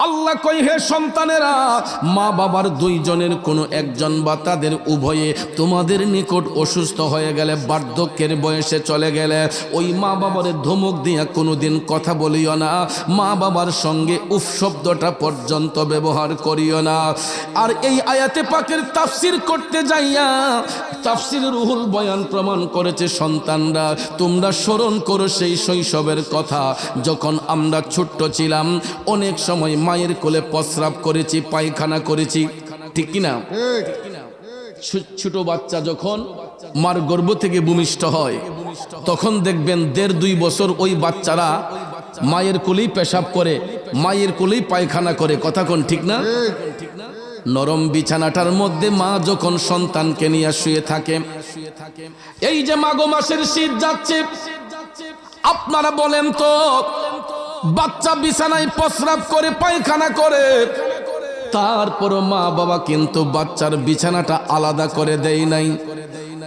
আল্লাহ কই হে সন্তানেরা, মা বাবার দুইজনের কোনো একজন বা তাদের উভয়ে তোমাদের নিকট অসুস্থ হয়ে গেলে, বার্ধক্যের বয়সে চলে গেলে, ওই মা বাবার ধমক দিয়া কোনোদিন কথা বলিও না, মা বাবার সঙ্গে উফ শব্দটা পর্যন্ত ব্যবহার করিও না। আর এই আয়াতে পাকের তাফসির করতে যাইয়া তাফসির রুহুল বয়ান প্রমাণ করেছে, সন্তানরা তোমরা স্মরণ করো সেই শৈশবের কথা, যখন আমরা ছোট্ট ছিলাম, অনেক সময় মায়ের কোলে প্রস্রাব করেছি, পায়খানা করেছি, ঠিক কিনা? ছোট বাচ্চা যখন মার গর্ভ থেকে ভূমিষ্ঠ হয়, তখন দেখবেন 1.5-2 বছর ওই বাচ্চারা মায়ের কোলেই পেশাব করে, মায়ের কোলেই পায়খানা করে, কথা কোন ঠিক না? নরম বিছানাটার মধ্যে মা যখন সন্তানকে নিয়ে শুয়ে থাকে, এই যে মাঘ মাসের শীত যাচ্ছে, আপনারা বলেন তো, বাচ্চা বিছানায় প্রস্রাব করে, পায়খানা করে, তারপরও মা বাবা কিন্তু বাচ্চার বিছানাটা আলাদা করে দেয় নাই।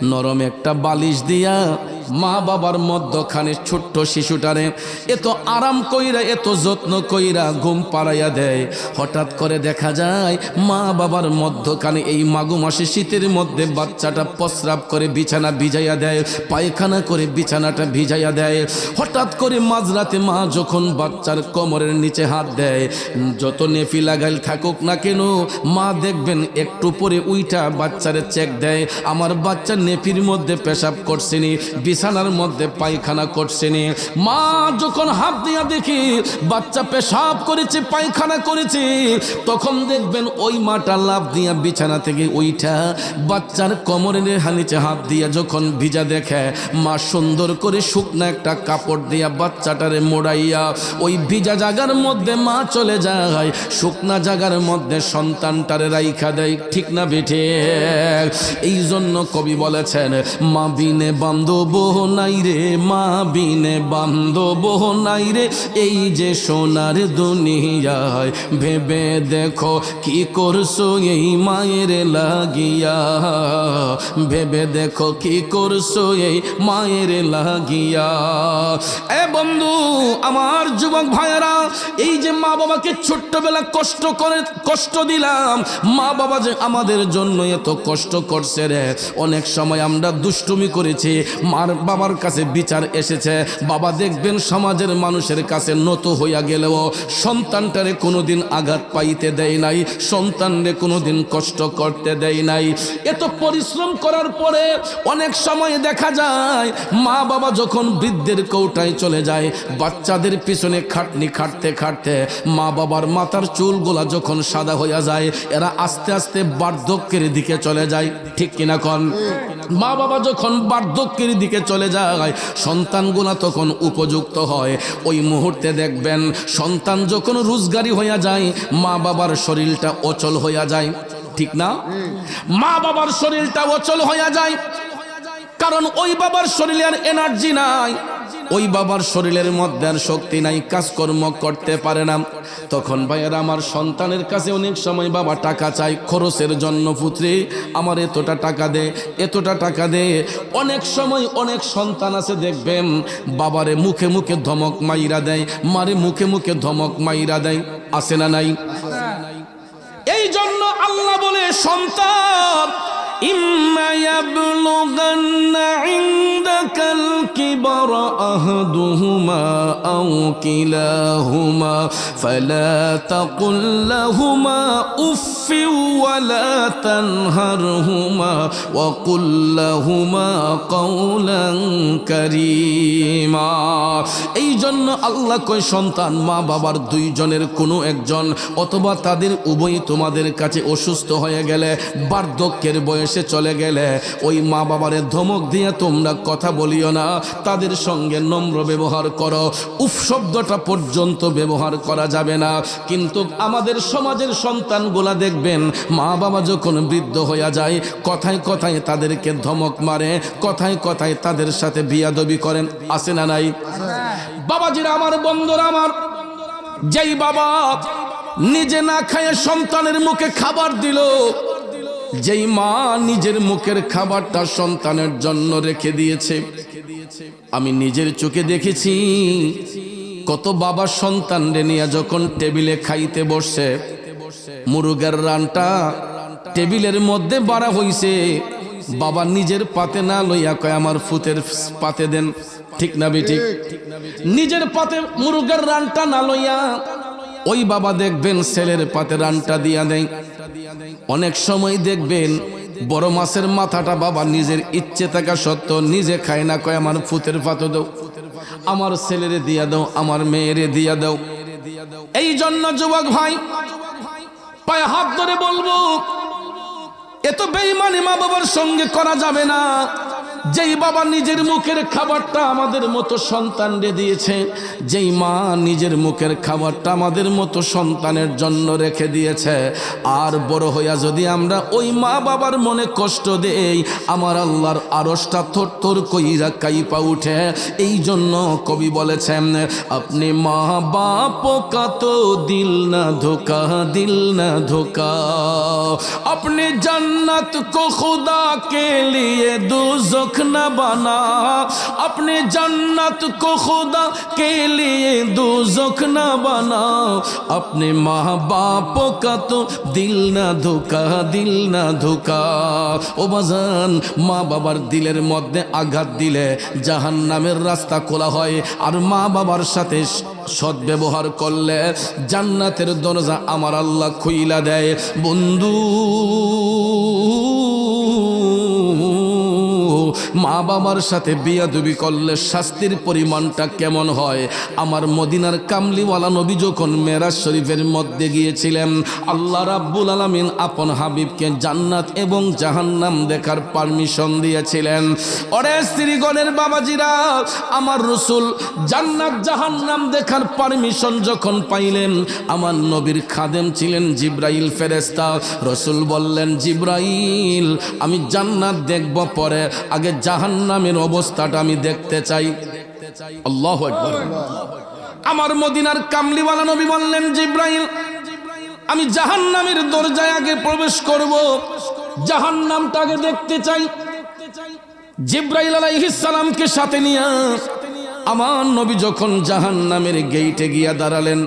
নরম একটা বালিশ দিয়া মা বাবার মধ্যখানে ছোট্ট শিশুটারে এত আরাম কইরা, এত যত্ন কইরা ঘুম পাড়াইয়া দেয়। হঠাৎ করে দেখা যায় মা বাবার মধ্যখানে এই মাঘ মাসে শীতের মধ্যে বাচ্চাটা প্রস্রাব করে বিছানা ভিজাইয়া দেয়, পায়খানা করে বিছানাটা ভিজাইয়া দেয়। হঠাৎ করে মাঝরাতে মা যখন বাচ্চার কোমরের নিচে হাত দেয়, যত নেফি লাগাইল থাকুক না কেন, মা দেখবেন একটু পরে উইটা বাচ্চারে চেক দেয়, আমার বাচ্চা নেফির মধ্যে পেশাব করছেনি, বিছানার মধ্যে পায়খানা করছেনি। মা যখন হাত দিয়া দেখি বাচ্চা পেশাব করেছে, পায়খানা করেছে, তখন দেখবেন ওই মাটা লাফ দিয়া বিছানা থেকে উইঠা বাচ্চার কোমরের নিচে হাত দিয়া যখন ভিজা দেখে, মা সুন্দর করে শুকনা একটা কাপড় দিয়া বাচ্চাটারে মোড়াইয়া ওই ভিজা জায়গার মধ্যে মা চলে যায়, শুকনা জায়গার মধ্যে সন্তানটারে রাইখা দেয়, ঠিক না বেঠে? এই জন্য কবি বলেছেন, মা বিনে বান্ধব নাই রে, মা বিনে বান্ধব নাই রে, এই যে সোনার দুনিয়ায়, ভেবে দেখো কি করছো এই মায়ের লাগিয়া, ভেবে দেখো কি করছো এই মায়ের লাগিয়া। এ বন্ধু আমার, যুবক ভাইয়েরা, এই যে মা বাবাকে ছোট্টবেলা কষ্ট দিলাম, মা বাবা যে আমাদের জন্য এত কষ্ট করছে রে। অনেক সময় আমরা দুষ্টুমি করেছি, মার বাবার কাছে বিচার এসেছে, বাবা দেখবেন সমাজের মানুষের কাছে নত হইয়া গেলেও সন্তানটারে কোনোদিন আঘাত পাইতে দেয় নাই, সন্তানরে কোনোদিন কষ্ট করতে দেয় নাই। এত পরিশ্রম করার পরে অনেক সময় দেখা যায় মা বাবা যখন বৃদ্ধের কৌটায় চলে যায়, বাচ্চাদের পিছনে খাটনি খাটতে খাটতে মা বাবার মাথার চুলগুলা যখন সাদা হইয়া যায়, এরা আস্তে আস্তে বার্ধক্যের দিকে চলে যায়, ঠিক কিনা কন? মা বাবা যখন বার্ধক্যের দিকে চলে যায়, সন্তানগুলা তখন উপযুক্ত হয়। ওই মুহূর্তে দেখবেন সন্তান যখন রোজগারি হইয়া যায়, মা বাবার শরীরটা অচল হইয়া যায়, ঠিক না? মা বাবার শরীরটা অচল হইয়া যায়, কারণ ওই বাবার শরীরে আর এনার্জি নাই, ওই বাবার শরীরের মধ্যে আর শক্তি নাই, কাজকর্ম করতে পারে না। তখন ভাইয়েরা আমার, সন্তানের কাছে অনেক সময় বাবা টাকা চাই খরচের জন্য, পুত্রে আমার এতটা টাকা দে, এতটা টাকা দে। অনেক সময় অনেক সন্তান আছে দেখবেন বাবারে মুখে মুখে ধমক মাইরা দেয়, মারে মুখে মুখে ধমক মাইরা দেয়, আছে না নাই? এই জন্য আল্লাহ বলে, সন্তান إما يبلغن عندك الكبر أحدهما أو كلاهما فلا تقل لهما أف ولا تنهرهما وقل لهما قولا كريما। এই জন্য আল্লাহ কয়, সন্তান মা বাবার দুইজনের কোনো একজন অথবা তাদের উভয় তোমাদের কাছে অসুস্থ হয়ে গেলে, বার্ধক্যের বয়সে চলে গেলে, ওই মা বাবারে ধমক দিয়ে তোমরা কথা বলিও না, তাদের সঙ্গে নম্র ব্যবহার করো, উফ শব্দটা পর্যন্ত ব্যবহার করা যাবে না। কিন্তু আমাদের সমাজের সন্তানগুলা দেখবেন মা বাবা যখন বৃদ্ধ হইয়া যায়, কথায় কথায় তাদেরকে ধমক মারে, কথায় কথায় তাদের সাথে বিয়াদবি করেন, আছে না নাই? বাবাজিরা আমার, বন্ধুরা আমার, যেই বাবা নিজে না খায় সন্তানের মুখে খাবার দিল, যেই মা নিজের মুখের খাবারটা সন্তানের জন্য রেখে দিয়েছে, আমি নিজের চোখে দেখেছি কত বাবা সন্তান রে নিয়ে যখন টেবিলে খাইতে বসছে, মুরগের রানটা টেবিলের মধ্যে বাড়া হইছে, বাবা নিজের পাতে না লইয়া কয় আমার ফুতের পাতে দেন। ঠিক না বেঠিক? নিজের পাতে মুরগের রানটা না লইয়া ওই বাবা দেখবেন ছেলের পাতে রানটা দিয়া দেয়। অনেক সময় দেখবেন বড় মাছের মাথাটা বাবা নিজের ইচ্ছে থাকা সত্ত্বেও নিজে খায় না, কয় আমার ফুতের পাতে দাও, আমার ছেলেরে দিয়া দাও, আমার মেয়েরে দিয়া দাও। এই জন্য যুবক ভাই পায়ে হাত ধরে বলবো, এত বেঈমানি মা বাবার সঙ্গে করা যাবে না। যেই বাবা নিজের মুখের খাবারটা আমাদের মতো সন্তানরে দিয়েছে, যেই মা নিজের মুখের খাবারটা আমাদের মতো সন্তানের জন্য রেখে দিয়েছে, আর বড় হইয়া যদি আমরা ওই মা বাবার মনে কষ্ট দেই, আমার আল্লাহর আরশটা থরথর কইরা কাইপা উঠে। এই জন্য কবি বলেছেন, আপনি মা বাপ কা তো দিল না ধোকা, দিল না ধোকা, আপনি जन्नत को खुदा के लिए दोज़ख न बना, अपने जन्नत को खुदा के लिए दोज़ख न बना, अपने माँ बाप का तो दिल न धोका, दिल न धोका। ও বাজান, মা বাবার দিলের মধ্যে আঘাত দিলে জাহান্নামের রাস্তা খোলা হয়, আর মা বাবার সাথে সৎ ব্যবহার করলে জান্নাতের দরজা আমার আল্লাহ খুইলা দেয়। বন্ধু, মা বাবার সাথে বিয়াদবি করলে শাস্তির পরিমাণটা কেমন হয়। আমার মদিনার কামলিওয়ালা নবী যখন মেরাজ শরীফের মধ্যে গিয়েছিলেন, আল্লাহ রাব্বুল আলামিন আপন হাবিবকে জান্নাত এবং জাহান্নাম দেখার পারমিশন দিয়েছিলেন। ওরে স্ত্রীগণের বাবাজিরা, আমার রাসূল জান্নাত জাহান্নাম দেখার পারমিশন যখন পাইলেন, আমার নবীর খাদেম ছিলেন জিব্রাইল ফেরেশতা। রাসূল বললেন, জিব্রাইল, আমি জান্নাত দেখব, পরে আগে জাহান্নামের অবস্থাটা আমি দেখতে চাই। আল্লাহু আকবার। আমার মদিনার কামলিওয়ালা নবী বললেন, জিব্রাইল, আমি জাহান্নামের দরজায় আগে প্রবেশ করব, জাহান্নামটা আগে দেখতে চাই। জিব্রাইল আলাইহিস সালামকে সাথে নিয়ে আমার নবী যখন জাহান্নামের গেইটে গিয়া দাঁড়ালেন,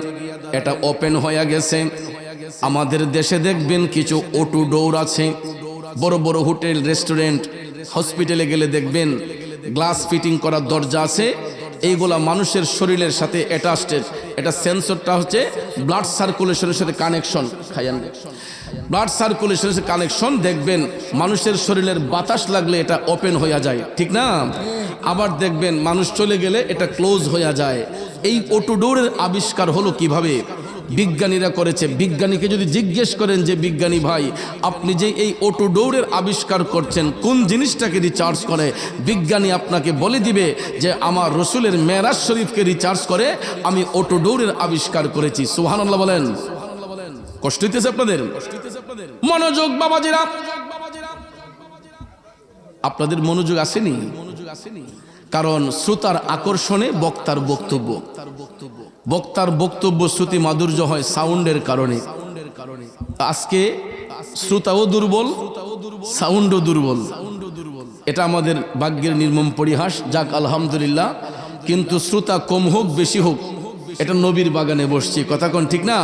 এটা ওপেন হয়ে গেছে। আমাদের দেশে দেখবেন কিছু অটো ডোর আছে, বড় বড় হোটেল, রেস্টুরেন্ট, হসপিটালে গেলে দেখবেন গ্লাস ফিটিং করা দরজা আছে। এইগুলা মানুষের শরীরের সাথে অ্যাটাচড। এটা সেন্সরটা হচ্ছে ব্লাড সার্কুলেশনের সাথে কানেকশন, ব্লাড সার্কুলেশনের সাথে কানেকশন। দেখবেন মানুষের শরীরের বাতাস লাগলে এটা ওপেন হয়ে যায়, ঠিক না? আবার দেখবেন মানুষ চলে গেলে এটা ক্লোজ হয়ে যায়। এই অটোডোরের আবিষ্কার হলো কিভাবে? বিজ্ঞানীরা করেছে। বিজ্ঞানীকে যদি জিজ্ঞেস করেন যে বিজ্ঞানী ভাই, আপনি যে এই অটোডোরের আবিষ্কার করছেন, কোন জিনিসটাকে রিচার্জ করে, বিজ্ঞানী আপনাকে বলে দিবে যে আমার রসুলের মেরাজ শরীফকে রিচার্জ করে আমি অটোডোরের আবিষ্কার করেছি। সুবহানাল্লাহ বলেন। কষ্ট হইতেছে আপনাদের? মনোযোগ বাবাজিরা, আপনাদের মনোযোগ আসেনি? কারণ শ্রোতার আকর্ষণে বক্তার বক্তব্য, বক্তার বক্তব্য শ্রুতি মাধুর্য হয় সাউন্ডের কারণে। আজকে শ্রোতাও দুর্বল, সাউন্ডও দুর্বল। এটা আমাদের ভাগ্যের নির্মম পরিহাস। যাক, আলহামদুলিল্লাহ। কিন্তু শ্রোতা কম হোক বেশি হোক, এটা নবীর বাগানে বসছি, কথা কোন ঠিক না?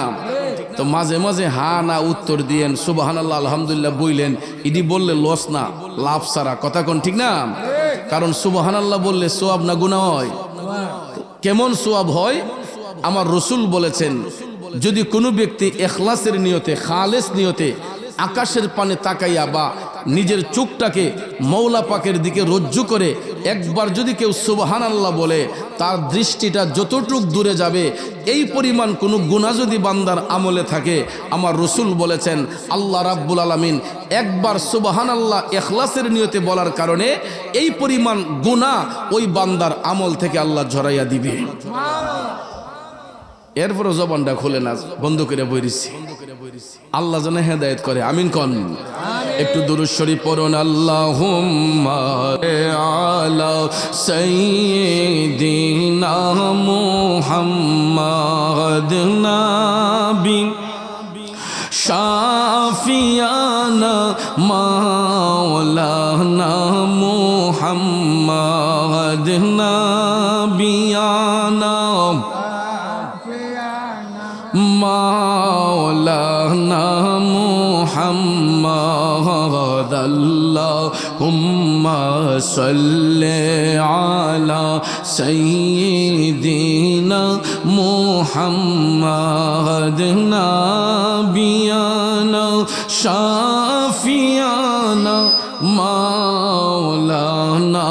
তো মাঝে মাঝে হা না উত্তর দিয়েন, সুবহানাল্লাহ আলহামদুলিল্লাহ বইলেন, ইডি বললে লস না, লাভ সারা, কথা কোন ঠিক না? কারণ সুবহানাল্লাহ বললে সোয়াব না গুনাহ হয়? কেমন সোয়াব হয়? আমার রসুল বলেছেন, যদি কোনো ব্যক্তি ইখলাসের নিয়তে, খালেস নিয়তে আকাশের পানে তাকাইয়া বা নিজের চোখটাকে মৌলা পাকের দিকে রজ্জু করে একবার যদি কেউ সুবহানাল্লাহ বলে, তার দৃষ্টিটা যতটুক দূরে যাবে, এই পরিমাণ কোনো গুনাহ যদি বান্দার আমলে থাকে, আমার রসুল বলেছেন আল্লাহ রাব্বুল আলামিন একবার সুবহানাল্লাহ ইখলাসের নিয়তে বলার কারণে এই পরিমাণ গুনাহ ওই বান্দার আমল থেকে আল্লাহ ঝরাইয়া দিবে। এরপরও জবানটা খুলে না, বন্ধ করে বইরিছি। আল্লাহ যেন হেদায়েত করে, আমিন কন। একটু দুরূদ শরীফ পড়ুন। আল্লাহুম্মা আলা সাইয়্যিদিনা মুহাম্মাদ নাবি শাফিয়ানা মাওলানা মুহাম্মাদ নাবিয়ানা মাওলানা মুহাম্মদ আল্লাহুম্মা সাল্লি আলা সাইয়্যিদিনা মুহাম্মদ নাবিয়ানা শাফিয়ানা মাওলানা।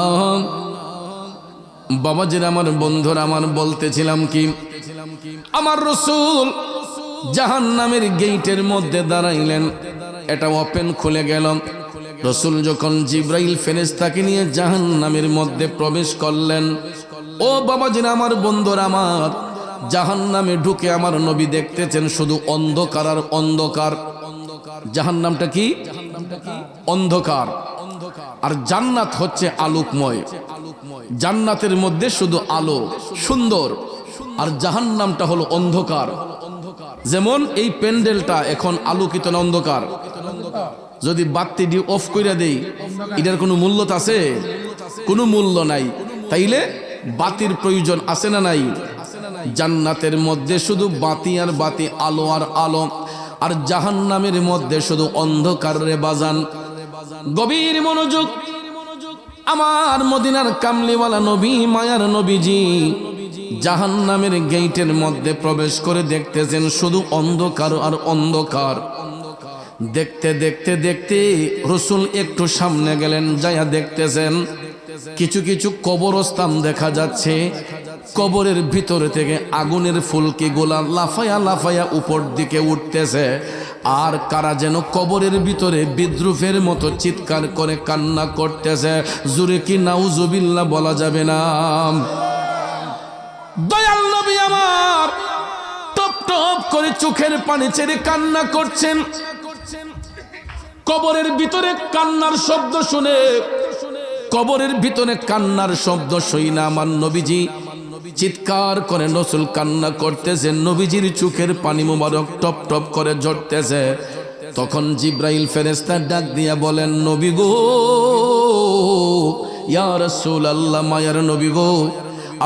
বাবাজির আমার বন্ধুরা আমার বলতেছিলাম কি, আমার রাসূল জাহান্নামের গেটের মধ্যে দাঁড়াইলেন, এটা ওপেন খুলে গেল। রাসূল যখন জিবরাইল ফেরেশতাকে নিয়ে জাহান্নামের মধ্যে প্রবেশ করলেন, ও বাবাজিরা আমার বন্ধুরা আমার, জাহান্নামে ঢুকে আমার নবী দেখতেছেন শুধু অন্ধকার আর অন্ধকার। জাহান্নামটা কি? অন্ধকার। আর জান্নাত হচ্ছে আলোকময়। জান্নাতের মধ্যে শুধু আলো, সুন্দর। আর জাহান্নামটা হলো অন্ধকার। যেমন এই প্যান্ডেলটা এখন আলোকিত না অন্ধকার? যদি বাতিটি অফ করে দেই, এটার কোনো মূল্য আছে? কোনো মূল্য নাই। তাইলে বাতির প্রয়োজন আছে না নাই? জান্নাতের মধ্যে শুধু বাতি আর বাতি, আলো আর আলো। আর জাহান্নামের মধ্যে শুধু অন্ধকার রে বাজান। গভীর মনোযোগ। আমার মদিনার কামলিওয়ালা নবী, মায়ার নবীজি জাহান্নামের গেটের মধ্যে প্রবেশ করে দেখতেছেন শুধু অন্ধকার আর অন্ধকার। দেখতে দেখতে দেখতে রাসূল একটু সামনে গেলেন, যায়া দেখতেছেন কিছু কিছু কবরস্থান দেখা যাচ্ছে। কবরের ভিতর থেকে আগুনের ফুলকি গোলা লাফায়া লাফায়া উপর দিকে উঠতেছে। আর কারা যেন কবরের ভিতরে বিদ্রুপের মতো চিৎকার করে কান্না করতেছে। জোরে কি নাউজুবিল্লাহ বলা যাবে না? দয়াল নবী আমার টপ টপ করে চোখের পানি ছেড়ে কান্না করছেন। কবরের ভিতরে কান্নার শব্দ শুনে, কবরের ভিতরে কান্নার শব্দ শুই না আমার নবীজি চিৎকার করে রাসূল কান্না করতেছেন। নবীজির চোখের পানি মোবারক টপ টপ করে ঝরতেছে। তখন জিবরাইল ফেরেশতা ডাক দিয়া বলেন, নবী গো, ইয়া রাসূলুল্লাহ, মায়ার নবী গো,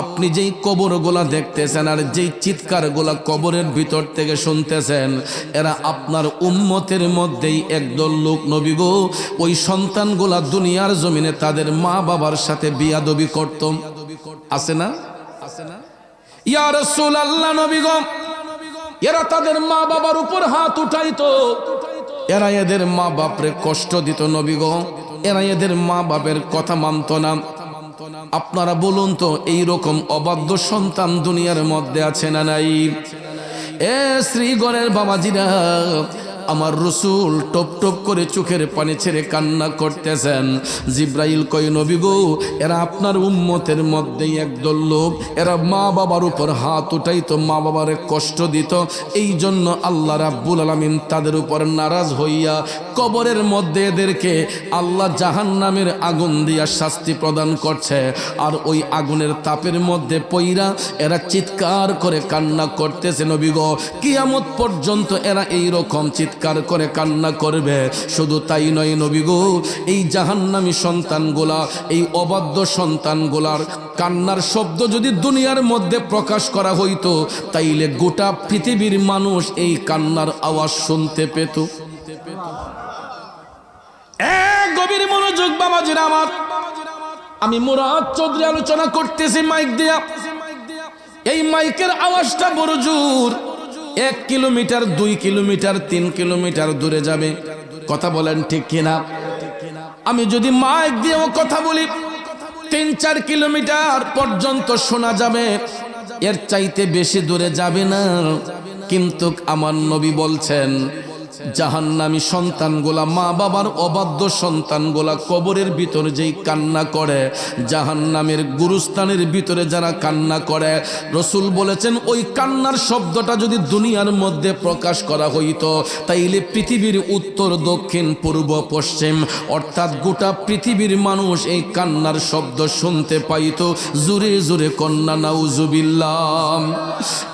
আপনি যেই কবরগুলা দেখতেছেন আর যেই চিৎকারগুলা কবরের ভিতর থেকে শুনতেছেন, এরা আপনার উম্মতের মধ্যেই একদল লোক নবী গো। ওই সন্তানগুলা দুনিয়ার জমিনে তাদের মা বাবার সাথে বিয়াদবি করত। আছে না? ইয়া রাসূলুল্লাহ, নবী গো, এরা তাদের মা বাবার উপর হাত উঠাইতো। এরা এদের মা বাপরে কষ্ট দিত নবী গো। এরা এদের মা বাপের কথা মানত না। আপনারা বলুন তো, এই রকম অবাধ্য সন্তান দুনিয়ার মধ্যে আছে না নাই? এ শ্রীগণের বাবাজিরা, আমার রাসূল টপ টপ করে চোখের পানি ছেড়ে কান্না করতেছেন। জিবরাইল কয়, নবী গো, এরা আপনার উম্মতের মধ্যেই একদল লোক, এরা মা বাবার উপর হাত উঠাইতো, মা বাবারে কষ্ট দিত। এই জন্য আল্লাহ রাব্বুল আলামিন তাদের উপর নারাজ হইয়া কবরের মধ্যে এদেরকে আল্লাহ জাহান্নামের আগুন দিয়া শাস্তি প্রদান করছে। আর ওই আগুনের তাপের মধ্যে পইরা এরা চিৎকার করে কান্না করতেছে নবী গো। কিয়ামত পর্যন্ত এরা এই রকম চিৎকার করে কান্না করবে। শুধু তাই নয় নবী গো, এই জাহান্নামী সন্তানগুলা, এই অবাধ্য সন্তানগুলার কান্নার শব্দ যদি দুনিয়ার মধ্যে প্রকাশ করা হইতো, তাইলে গোটা পৃথিবীর মানুষ এই কান্নার আওয়াজ শুনতে পেত। গভীর মনোযোগ বাবাজিরা আমার, আমি মুরাদ চৌধুরী আলোচনা করতেছি মাইক দিয়া। এই মাইকের আওয়াজটা বড় জোর। 1 কিলোমিটার, 2 কিলোমিটার, 3 কিলোমিটার দূরে যাবে। কথা বলেন ঠিক কিনা? আমি যদি মাইক দিয়েও কথা বলি, 3-4 কিলোমিটার পর্যন্ত শোনা যাবে, এর চাইতে বেশি দূরে যাবে না। কিন্তু আমার নবী বলছেন, জাহান্নামী সন্তানগুলা, মা বাবার অবাধ্য সন্তানগুলা কবরের ভিতরে যেই কান্না করে, জাহান্নামের গুরুস্থানের ভিতরে যারা কান্না করে, রাসূল বলেছেন ওই কান্নার শব্দটা যদি দুনিয়ার মধ্যে প্রকাশ করা হইতো, তাইলে পৃথিবীর উত্তর, দক্ষিণ, পূর্ব, পশ্চিম অর্থাৎ গোটা পৃথিবীর মানুষ এই কান্নার শব্দ শুনতে পাইতো। জোরে জোরে কন্যা নাউজুবিল্লাহ।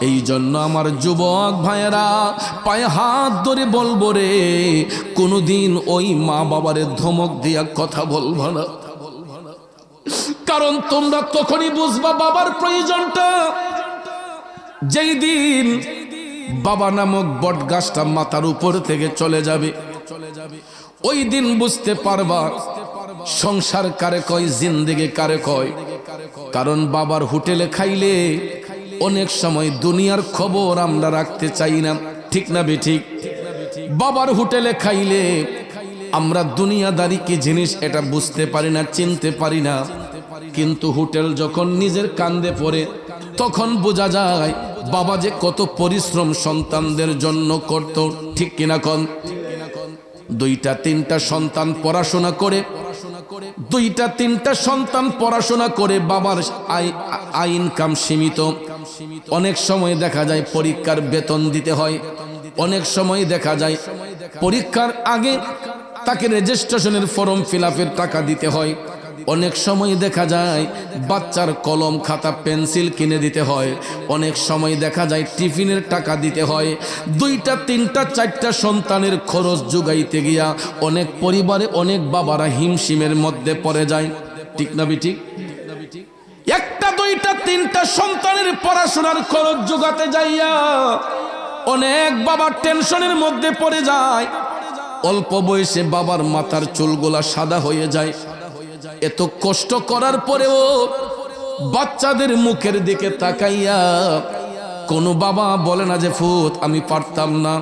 এই জন্য আমার যুবক ভাইয়েরা, পায়ে হাত ধরে বলবো রে, কোনদিন ওই মা বাবারে ধমক দিয়া কথা বলবো না। কারণ তোমরা তখনই বুঝবা বাবার প্রয়োজনটা, যেই দিন বাবা নামক বট গাছটা মাথার উপর থেকে চলে যাবে। ওই দিন বুঝতে পারবা সংসার কারে কয়, জিন্দেগি কারে কয়। কারণ বাবার হোটেলে খাইলে অনেক সময় দুনিয়ার খবর আমরা রাখতে চাই না, ঠিক না বেঠিক? বাবার হোটেলে খাইলে আমরা দুনিয়াদারি কি জিনিস এটা বুঝতে পারি না, চিনতে পারি না। কিন্তু হোটেল যখন নিজের কান্দে পড়ে তখন বোঝা যায় বাবা যে কত পরিশ্রম সন্তানদের জন্য করত, ঠিক কিনা কন? দুইটা তিনটা সন্তান পড়াশোনা করে, দুইটা তিনটা সন্তান পড়াশোনা করে বাবার আয় ইনকাম সীমিত। অনেক সময় দেখা যায় পরীক্ষার বেতন দিতে হয়, অনেক সময় দেখা যায় পরীক্ষার আগে তাকে রেজিস্ট্রেশনের ফর্ম ফিলআপের টাকা দিতে হয়, অনেক সময় দেখা যায় বাচ্চার কলম খাতা পেন্সিল কিনে দিতে হয়, অনেক সময় দেখা যায় টিফিনের টাকা দিতে হয়। দুইটা তিনটা চারটা সন্তানের খরচ যোগাইতে গিয়া অনেক পরিবারে অনেক বাবারা হিমশিমের মধ্যে পড়ে যায়, ঠিক না বেঠিক? একটা দুইটা তিনটা সন্তানের পড়াশোনার খরচ যোগাতে যাইয়া অনেক বাবা টেনশনের মধ্যে পড়ে যায়। অল্প বয়সে বাবার মাথার চুলগুলা সাদা হয়ে যায়। এত কষ্ট করার পরেও বাচ্চাদের মুখের দিকে তাকাইয়া কোনো বাবা বলে না যে ফুত আমি পারতাম না।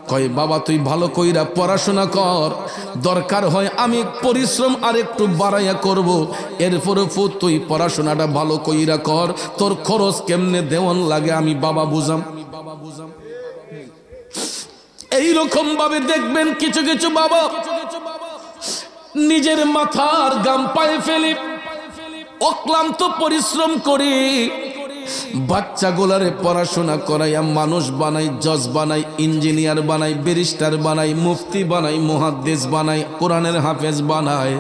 কয় বাবা তুই ভালো কইরা পড়াশোনা কর, দরকার হয় আমি পরিশ্রম আর একটু বাড়াইয়া করব, এরপরে ফুত তুই পড়াশোনাটা ভালো কইরা কর, তোর খরচ কেমনে দেওয়ান লাগে আমি বাবা বুঝাম। এইরকম ভাবে দেখবেন কিছু কিছু বাবা নিজের মাথার গাম পায়ে ফেলে অক্লান্ত পরিশ্রম করে বাচ্চাগুলারে পড়াশোনা করাইয়া মানুষ বানাই, জজ বানাই, ইঞ্জিনিয়ার বানাই, ব্যারিস্টার বানাই, মুফতি বানাই, মুহাদ্দিস বানাই, কোরআনের হাফেজ বানায়।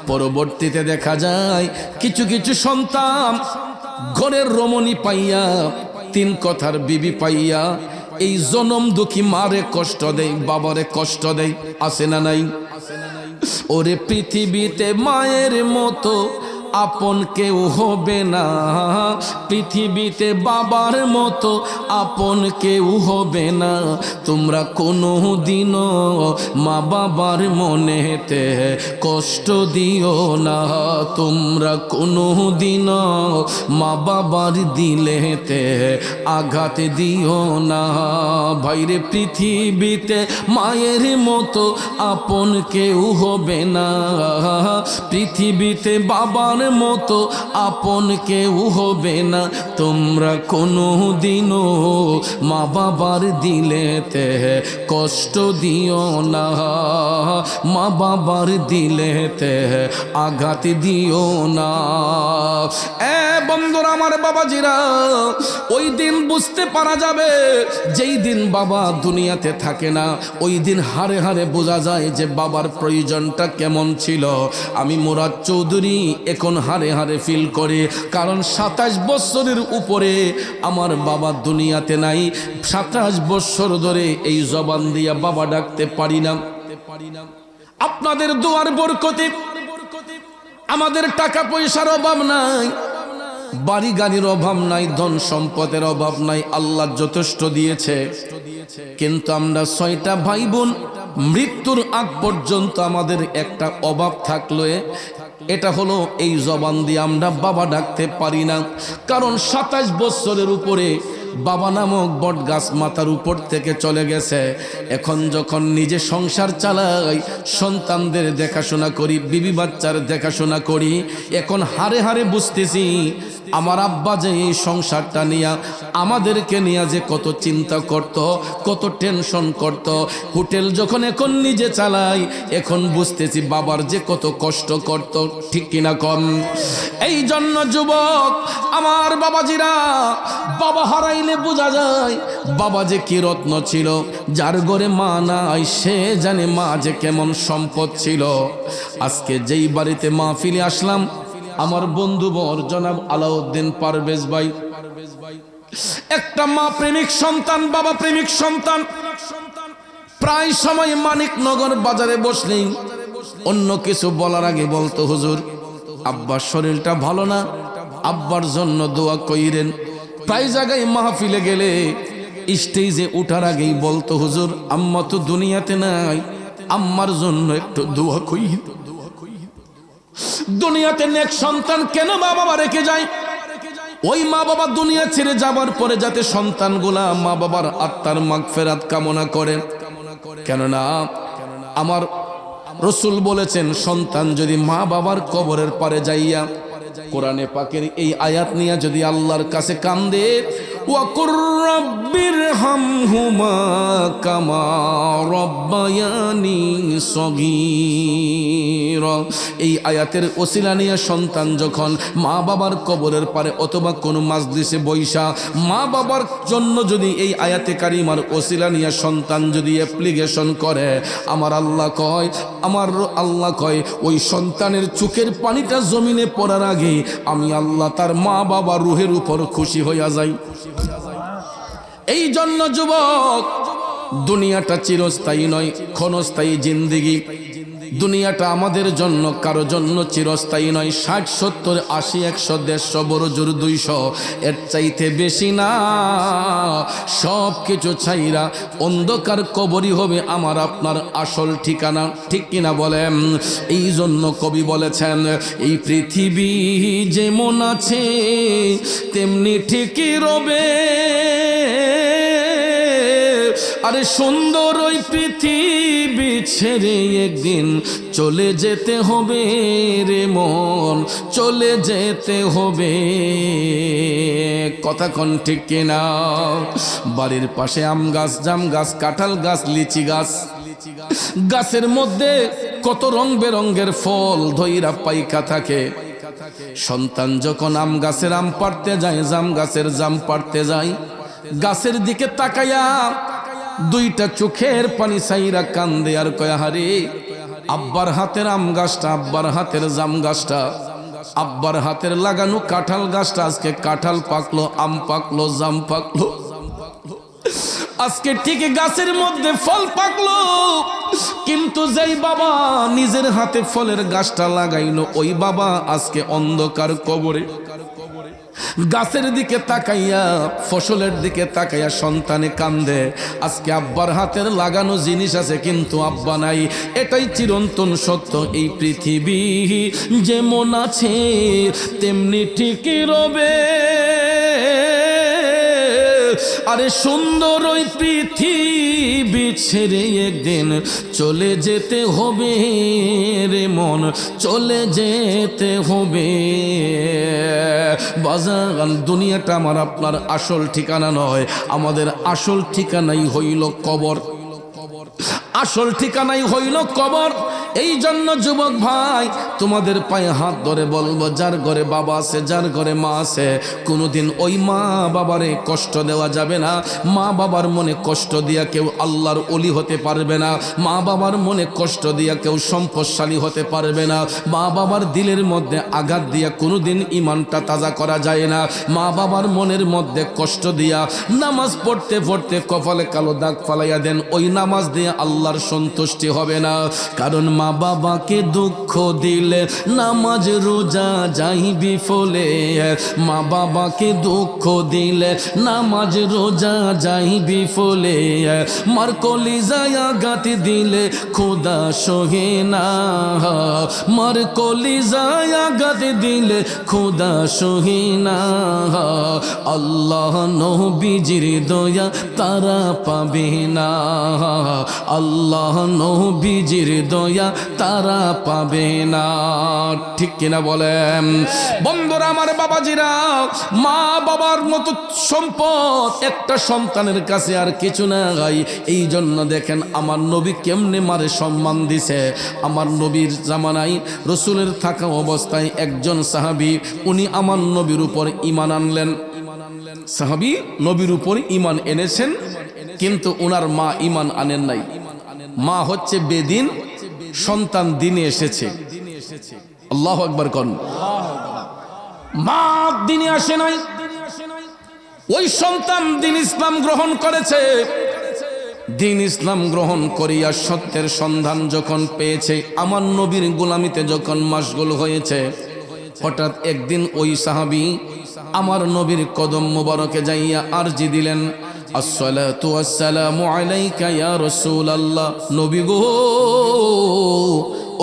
পরবর্তীতে দেখা যায় কিছু কিছু সন্তান ঘরের রমণী পাইয়া, তিন কথার বিবি পাইয়া এই জনম দুঃখী মারে কষ্ট দেয়, বাবারে কষ্ট দেয়, আছে না নাই? ওরে পৃথিবীতে মায়ের মতো আপন কেউ হবে না, পৃথিবীতে বাবার মতো আপন কেউ হবে না। তোমরা কোনো দিনও মা বাবার মনেতে কষ্ট দিও না, তোমরা কোনো দিনও মা বাবার দিলেতে আঘাত দিও না। ভাইরে পৃথিবীতে মায়ের মতো আপন কেউ হবে না, পৃথিবীতে বাবার মতো আপন কেউ হবে না। তোমরা কোনো দিনও মা বাবার দিলেতে কষ্ট দিও না, মা বাবার দিলেতে আঘাত দিও না। বন্ধুরা আমার, বাবাজিরা, ওই দিন বুঝতে পারা যাবে যেই দিন বাবা দুনিয়াতে থাকে না, ওই দিন হারে হারে বোঝা যায় যে বাবার প্রয়োজনটা কেমন ছিল। আমি মুরাদ চৌধুরী এখন হারে হারে ফিল করে, কারণ 27 বছরের উপরে আমার বাবা দুনিয়াতে নাই। 27 বছর ধরে এই জবান দিয়া বাবা ডাকতে পারি না। আপনাদের দোয়ার বরকতে আমাদের টাকা পয়সার অভাব নাই, বাড়ি গাড়ির অভাব নাই, ধন সম্পদের অভাব নাই, আল্লাহ যথেষ্ট দিয়েছে। কিন্তু আমরা 6টা ভাই বোন, মৃত্যুর আগ পর্যন্ত আমাদের একটা অভাব থাকলো, এটা হলো এই জবান দিয়ে আমরা বাবা ডাকতে পারি না। কারণ 27 বছরের উপরে বাবা নামক বট গাছ মাথার উপর থেকে চলে গেছে। এখন যখন নিজে সংসার চালাই, সন্তানদের দেখাশোনা করি, বিবি বাচ্চার দেখাশোনা করি, এখন হারে হারে বুঝতেছি আমার আব্বা যে এই সংসারটা নিয়ে আমাদেরকে নিয়ে যে কত চিন্তা করত, কত টেনশন করত। হোটেল যখন এখন নিজে চালাই, এখন বুঝতেছি বাবার যে কত কষ্ট করত, ঠিক কিনা কম? এই জন্য যুবক আমার বাবাজিরা, বাবা হারাইলে বোঝা যায় বাবা যে কি রত্ন ছিল। যার ঘরে মা নাই সে জানে মা যে কেমন সম্পদ ছিল। আজকে যেই বাড়িতে মাহফিলে আসলাম, আমার বন্ধুবর জনাব আলাউদ্দিন পারভেজ ভাই, একটা মা প্রেমিক সন্তান, বাবা প্রেমিক সন্তান। প্রায় সময় মানিকনগর বাজারে বসলেই অন্য কিছু বলার আগে বলতো, হুজুর আব্বার শরীরটা ভালো না, আব্বার জন্য দোয়া কইরেন। প্রায় জায়গায় মাহফিলে গেলে স্টেজে ওঠার আগেই বলতো, হুজুর আম্মা তো দুনিয়াতে নাই, আম্মার জন্য একটু দোয়া কই। দুনিয়াতে নেক সন্তান কেন মা বাবা রেখে যায়? ওই মা বাবা দুনিয়া ছেড়ে যাবার পরে যাতে সন্তানগুলা মা বাবার আত্মার মাগফিরাত কামনা করে। কেননা আমার রাসূল বলেছেন, সন্তান যদি মা বাবার কবরের পারে যাইয়া কোরআনে পাকের এই আয়াত নিয়ে যদি আল্লাহর কাছে কান্দে, ওয়াকুর রাব্বিরহামহুমা কামা রাব্বায়ানি সগীরা, এই আয়াতের ওসিলা নিয়ে সন্তান যখন মা বাবার কবরের পারে অথবা কোনো মাজলিসে বৈশা মা বাবার জন্য যদি এই আয়াতে কারিমার ওসিলা নিয়ে সন্তান যদি অ্যাপ্লিকেশন করে, আমার আল্লাহ কয় ওই সন্তানের চোখের পানিটা জমিনে পড়ার আগে আমি আল্লাহ তার মা বাবা রুহের উপর খুশি হইয়া যাই। এই জন্য যুবক, দুনিয়াটা চিরস্থায়ী নয়, ক্ষণস্থায়ী জিন্দেগি। দুনিয়াটা আমাদের জন্য কারো জন্য চিরস্থায়ী নয়। 60, 70, 80, 100, 150, বড় জোর 200, এর চাইতে বেশি না। সব কিছু ছাইরা অন্ধকার কবরই হবে আমার আপনার আসল ঠিকানা, ঠিক কিনা বলেন? এই জন্য কবি বলেছেন, এই পৃথিবী যেমন আছে তেমনি ঠিকই রবে, আরে সুন্দর ওই পৃথিবী ছেড়ে একদিন চলে যেতে হবে রে মন, চলে যেতে হবে। কথা কোন ঠিক কিনা? বাড়ির পাশে আম গাছ, জাম গাছ, কাঁঠাল গাছ, লিচি গাছ, গাছের মধ্যে কত রং বেরঙ্গের ফল ধইরা পাইকা থাকে। সন্তান যখন আম গাছের আম পাড়তে যায়, জাম গাছের জাম পাড়তে যায়, গাছের দিকে তাকাইয়া দুইটা চোখের পানি সাইরা কান্দে আর কয়, হারে আব্বার হাতের আম গাছটা, আব্বার হাতের জাম গাছটা, আব্বার হাতের লাগানো কাঁঠাল গাছটা আজকে কাঁঠাল পাকলো, আম পাকলো, জাম পাকলো, আজকে ঠিক গাছের মধ্যে ফল পাকলো। কিন্তু যেই বাবা নিজের হাতে ফলের গাছটা লাগাইলো, ওই বাবা আজকে অন্ধকার কবরে। গাছের দিকে তাকাইয়া, ফসলের দিকে তাকাইয়া সন্তানে কান্দে, আজকে আব্বার হাতের লাগানো জিনিস আছে কিন্তু আব্বা নাই। এটাই চিরন্তন সত্য। এই পৃথিবী যেমন আছে তেমনি ঠিকই রবে, আরে সুন্দর ওই পৃথিবী ছেড়ে একদিন চলে যেতে হবে রে মন, চলে যেতে হবে। বাজান, দুনিয়াটা আমার আপনার আসল ঠিকানা নয়, আমাদের আসল ঠিকানাই হইল কবর, আসল ঠিকানাই হইল কবর। এই জন্য যুবক ভাই, তোমাদের পায়ে হাত ধরে বলবো, যার ঘরে বাবা আছে, যার ঘরে মা আছে, কোনোদিন ওই মা বাবারে কষ্ট দেওয়া যাবে না। মা বাবার মনে কষ্ট দিয়া কেউ আল্লাহর ওলি হতে পারবে না। মা বাবার মনে কষ্ট দিয়া কেউ সম্পদশালী হতে পারবে না। মা বাবার দিলের মধ্যে আঘাত দিয়া কোনোদিন ইমানটা তাজা করা যায় না। মা বাবার মনের মধ্যে কষ্ট দিয়া নামাজ পড়তে পড়তে কপালে কালো দাগ ফালাইয়া দেন, ওই নামাজ দিয়ে আল্লাহর সন্তুষ্টি হবে না। কারণ মা বাবাকে দুঃখ দিলে নামাজ রোজা যাইবি ফলে, মা বাবাকে দুঃখ দিলে নামাজ রোজা যাইবি ফলে, মার কলিজায় আঘাত দিলে খোদা সহে না, মার কলিজায় আঘাত দিলে খোদা সহে না। আল্লাহ নবীজির দয়া তারা পাবে না, আল্লাহ নবীজির দয়া তারা পাবে না, ঠিক কিনা বলেন? বন্ধুরা আমার, বাবাজিরা, মা বাবার মতো সম্পদ একটা সন্তানের কাছে আর কিছু নাই। এই জন্য দেখেন আমার নবী কেমনে মারে সম্মান দিছে। আমার নবীর জামানায় রসুলের থাকা অবস্থায় একজন সাহাবী, উনি আমার নবীর উপর ঈমান আনলেন। সাহাবী নবীর উপর ঈমান এনেছেন, কিন্তু ওনার মা ঈমান আনেন নাই। মা হচ্ছে বেদিন, সন্তান দিনে এসেছে। আল্লাহু আকবার কোন? মা দিনে আসে নাই, ওই সন্তান দিন ইসলাম গ্রহণ করেছে। দিন ইসলাম গ্রহণ করিয়া সত্যের সন্ধান যখন পেয়েছে, আমার নবীর গোলামিতে যখন মাশগুল হয়েছে, হঠাৎ একদিন ওই সাহাবী আমার নবীর কদম মোবারকে যাইয়া আরজি দিলেন, আসসালাতু ওয়াসসালামু আলাইকা ইয়া রাসূলুল্লাহ। নবী গো,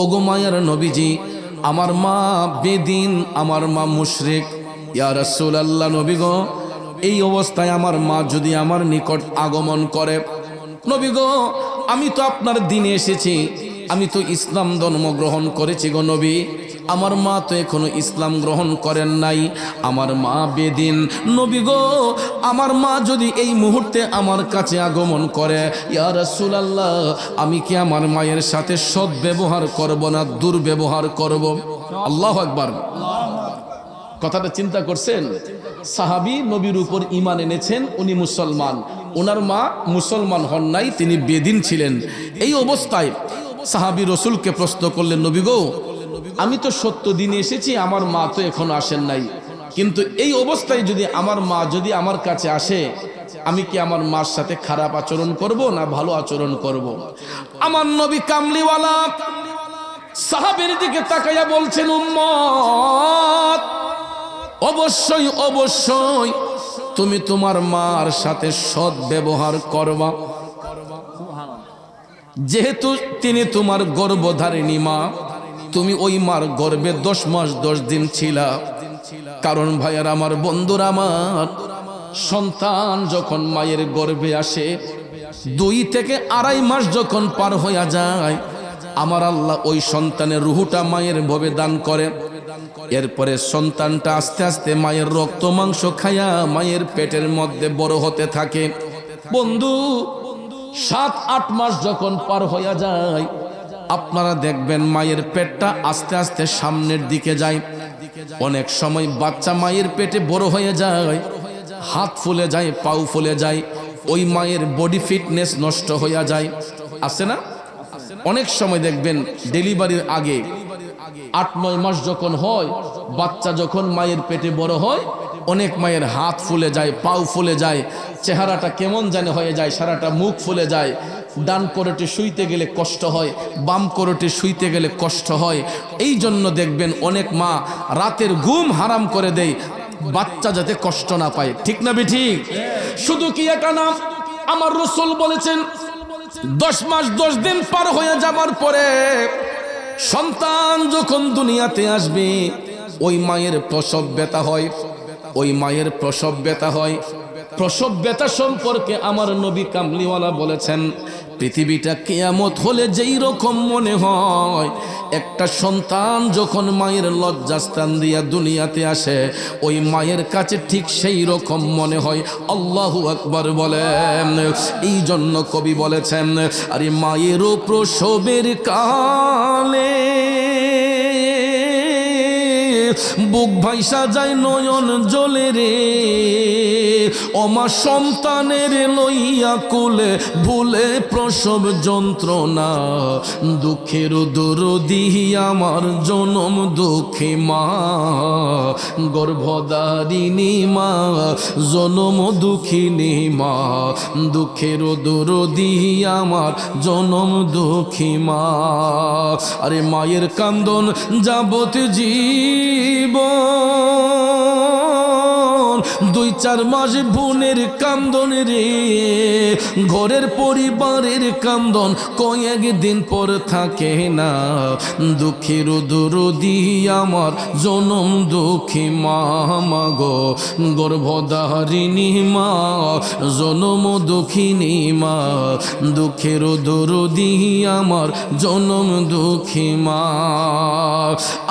ওগো মায়ার নবীজি, আমার মা বেদিন, আমার মা মুশরিক। ইয়া রাসূলুল্লাহ, নবী গো, এই অবস্থায় আমার মা যদি আমার নিকট আগমন করে, নবী গো, আমি তো আপনার দিনে এসেছি, আমি তো ইসলাম ধর্ম গ্রহণ করেছি গো নবী, আমার মা তো এখনো ইসলাম গ্রহণ করেন নাই, আমার মা বেদিন। নবী গো, আমার মা যদি এই মুহূর্তে আমার কাছে আগমন করে, ইয়া রাসূলুল্লাহ, আমি কি আমার মায়ের সাথে সৎ ব্যবহার করব না দুর্ব্যবহার করব? আল্লাহু আকবার। কথাটা চিন্তা করছেন? সাহাবী নবীর উপর ঈমান এনেছেন, উনি মুসলমান, ওনার মা মুসলমান হন নাই, তিনি বেদিন ছিলেন। এই অবস্থায় সাহাবী রসুলকে প্রশ্ন করলেন, নবী গো, আমি তো সত্য দিনে এসেছি, আমার মা তো এখনো আসেন নাই, কিন্তু এই অবস্থায় যদি আমার মা যদি আমার কাছে আসে, আমি কি আমার মার সাথে খারাপ আচরণ করব না ভালো আচরণ করব? আমার নবী কামলিওয়ালা সাহাবীর দিকে তাকাইয়া বলছেন, উম্মত, অবশ্যই অবশ্যই তুমি তোমার মার সাথে সৎ ব্যবহার করবা, যেহেতু তিনি তোমার গর্ভধারিণী মা, তুমি ওই মার গর্ভে 10 মাস 10 দিন ছিলা। কারণ ভাইয়ার আমার, বন্ধুরা আমার, সন্তান যখন মায়ের গর্ভে আসে, 2 থেকে 2.5 মাস যখন পার হইয়া যায়, আমার আল্লাহ ওই সন্তানের রুহুটা মায়ের ভবে দান করে। এরপরে সন্তানটা আস্তে আস্তে মায়ের রক্ত মাংস খায়া মায়ের পেটের মধ্যে বড় হতে থাকে। বন্ধু, 7-8 মাস যখন পার হইয়া যায়, আপনারা দেখবেন মায়ের পেটটা আস্তে আস্তে সামনের দিকে যায়। অনেক সময় বাচ্চা মায়ের পেটে বড় হয়ে যায়, হাত ফুলে যায়, পাও ফুলে যায়, ওই মায়ের বডি ফিটনেস নষ্ট হইয়া যায়। আছে না? অনেক সময় দেখবেন ডেলিভারির আগে 8-9 মাস যখন হয়, বাচ্চা যখন মায়ের পেটে বড় হয়, অনেক মায়ের হাত ফুলে যায়, পাও ফুলে যায়, চেহারাটা কেমন জানে হয়ে যায়, সারাটা মুখ ফুলে যায়। ডান করোটে শুইতে গেলে কষ্ট হয়, বাম করোটে শুইতে গেলে কষ্ট হয়। এই জন্য দেখবেন অনেক মা রাতের ঘুম হারাম করে দেয়, বাচ্চা যাতে কষ্ট না পায়। ঠিক না বেঠিক? শুধু কি এটা না, আমার রাসূল বলেছেন, 10 মাস 10 দিন পার হয়ে যাবার পরে সন্তান যখন দুনিয়াতে আসবে, ওই মায়ের প্রসব ব্যথা হয়, ওই মায়ের প্রসব ব্যথা হয়। প্রসব ব্যথা সম্পর্কে আমার নবী কামলিওয়ালা বলেছেন, পৃথিবীটা কিয়ামত হলে যেই রকম মনে হয়, একটা সন্তান যখন মায়ের লজ্জাস্থান দিয়া দুনিয়াতে আসে, ওই মায়ের কাছে ঠিক সেই রকম মনে হয়। আল্লাহু আকবার বলেন। এই জন্য কবি বলেছেন, আরে মায়েরও প্রসবের কালে বুক ভাইসা যায় নয়ন জলে রে, অমা সন্তানের লইয়া কোলে ভুলে প্রসব যন্ত্রণা, দুঃখের দরদি আমার জনম দুঃখী মা, গর্ভধারিণী মা, জনম দুঃখিনী মা, দুঃখের দরদি আমার জনম দুঃখী মা। আরে মায়ের কান্দন যাবত জীবন, 2-4 মাস বোনের কান্দন রে, ঘরের পরিবারের কান্দন কয়েকদিন পর থাকে না, দুঃখের দরদি আমার জনম দুঃখী মা, মাগো গর্ভধারিণী মা, জনম দুঃখিনী মা, দুঃখের দরদি আমার জনম দুঃখী মা।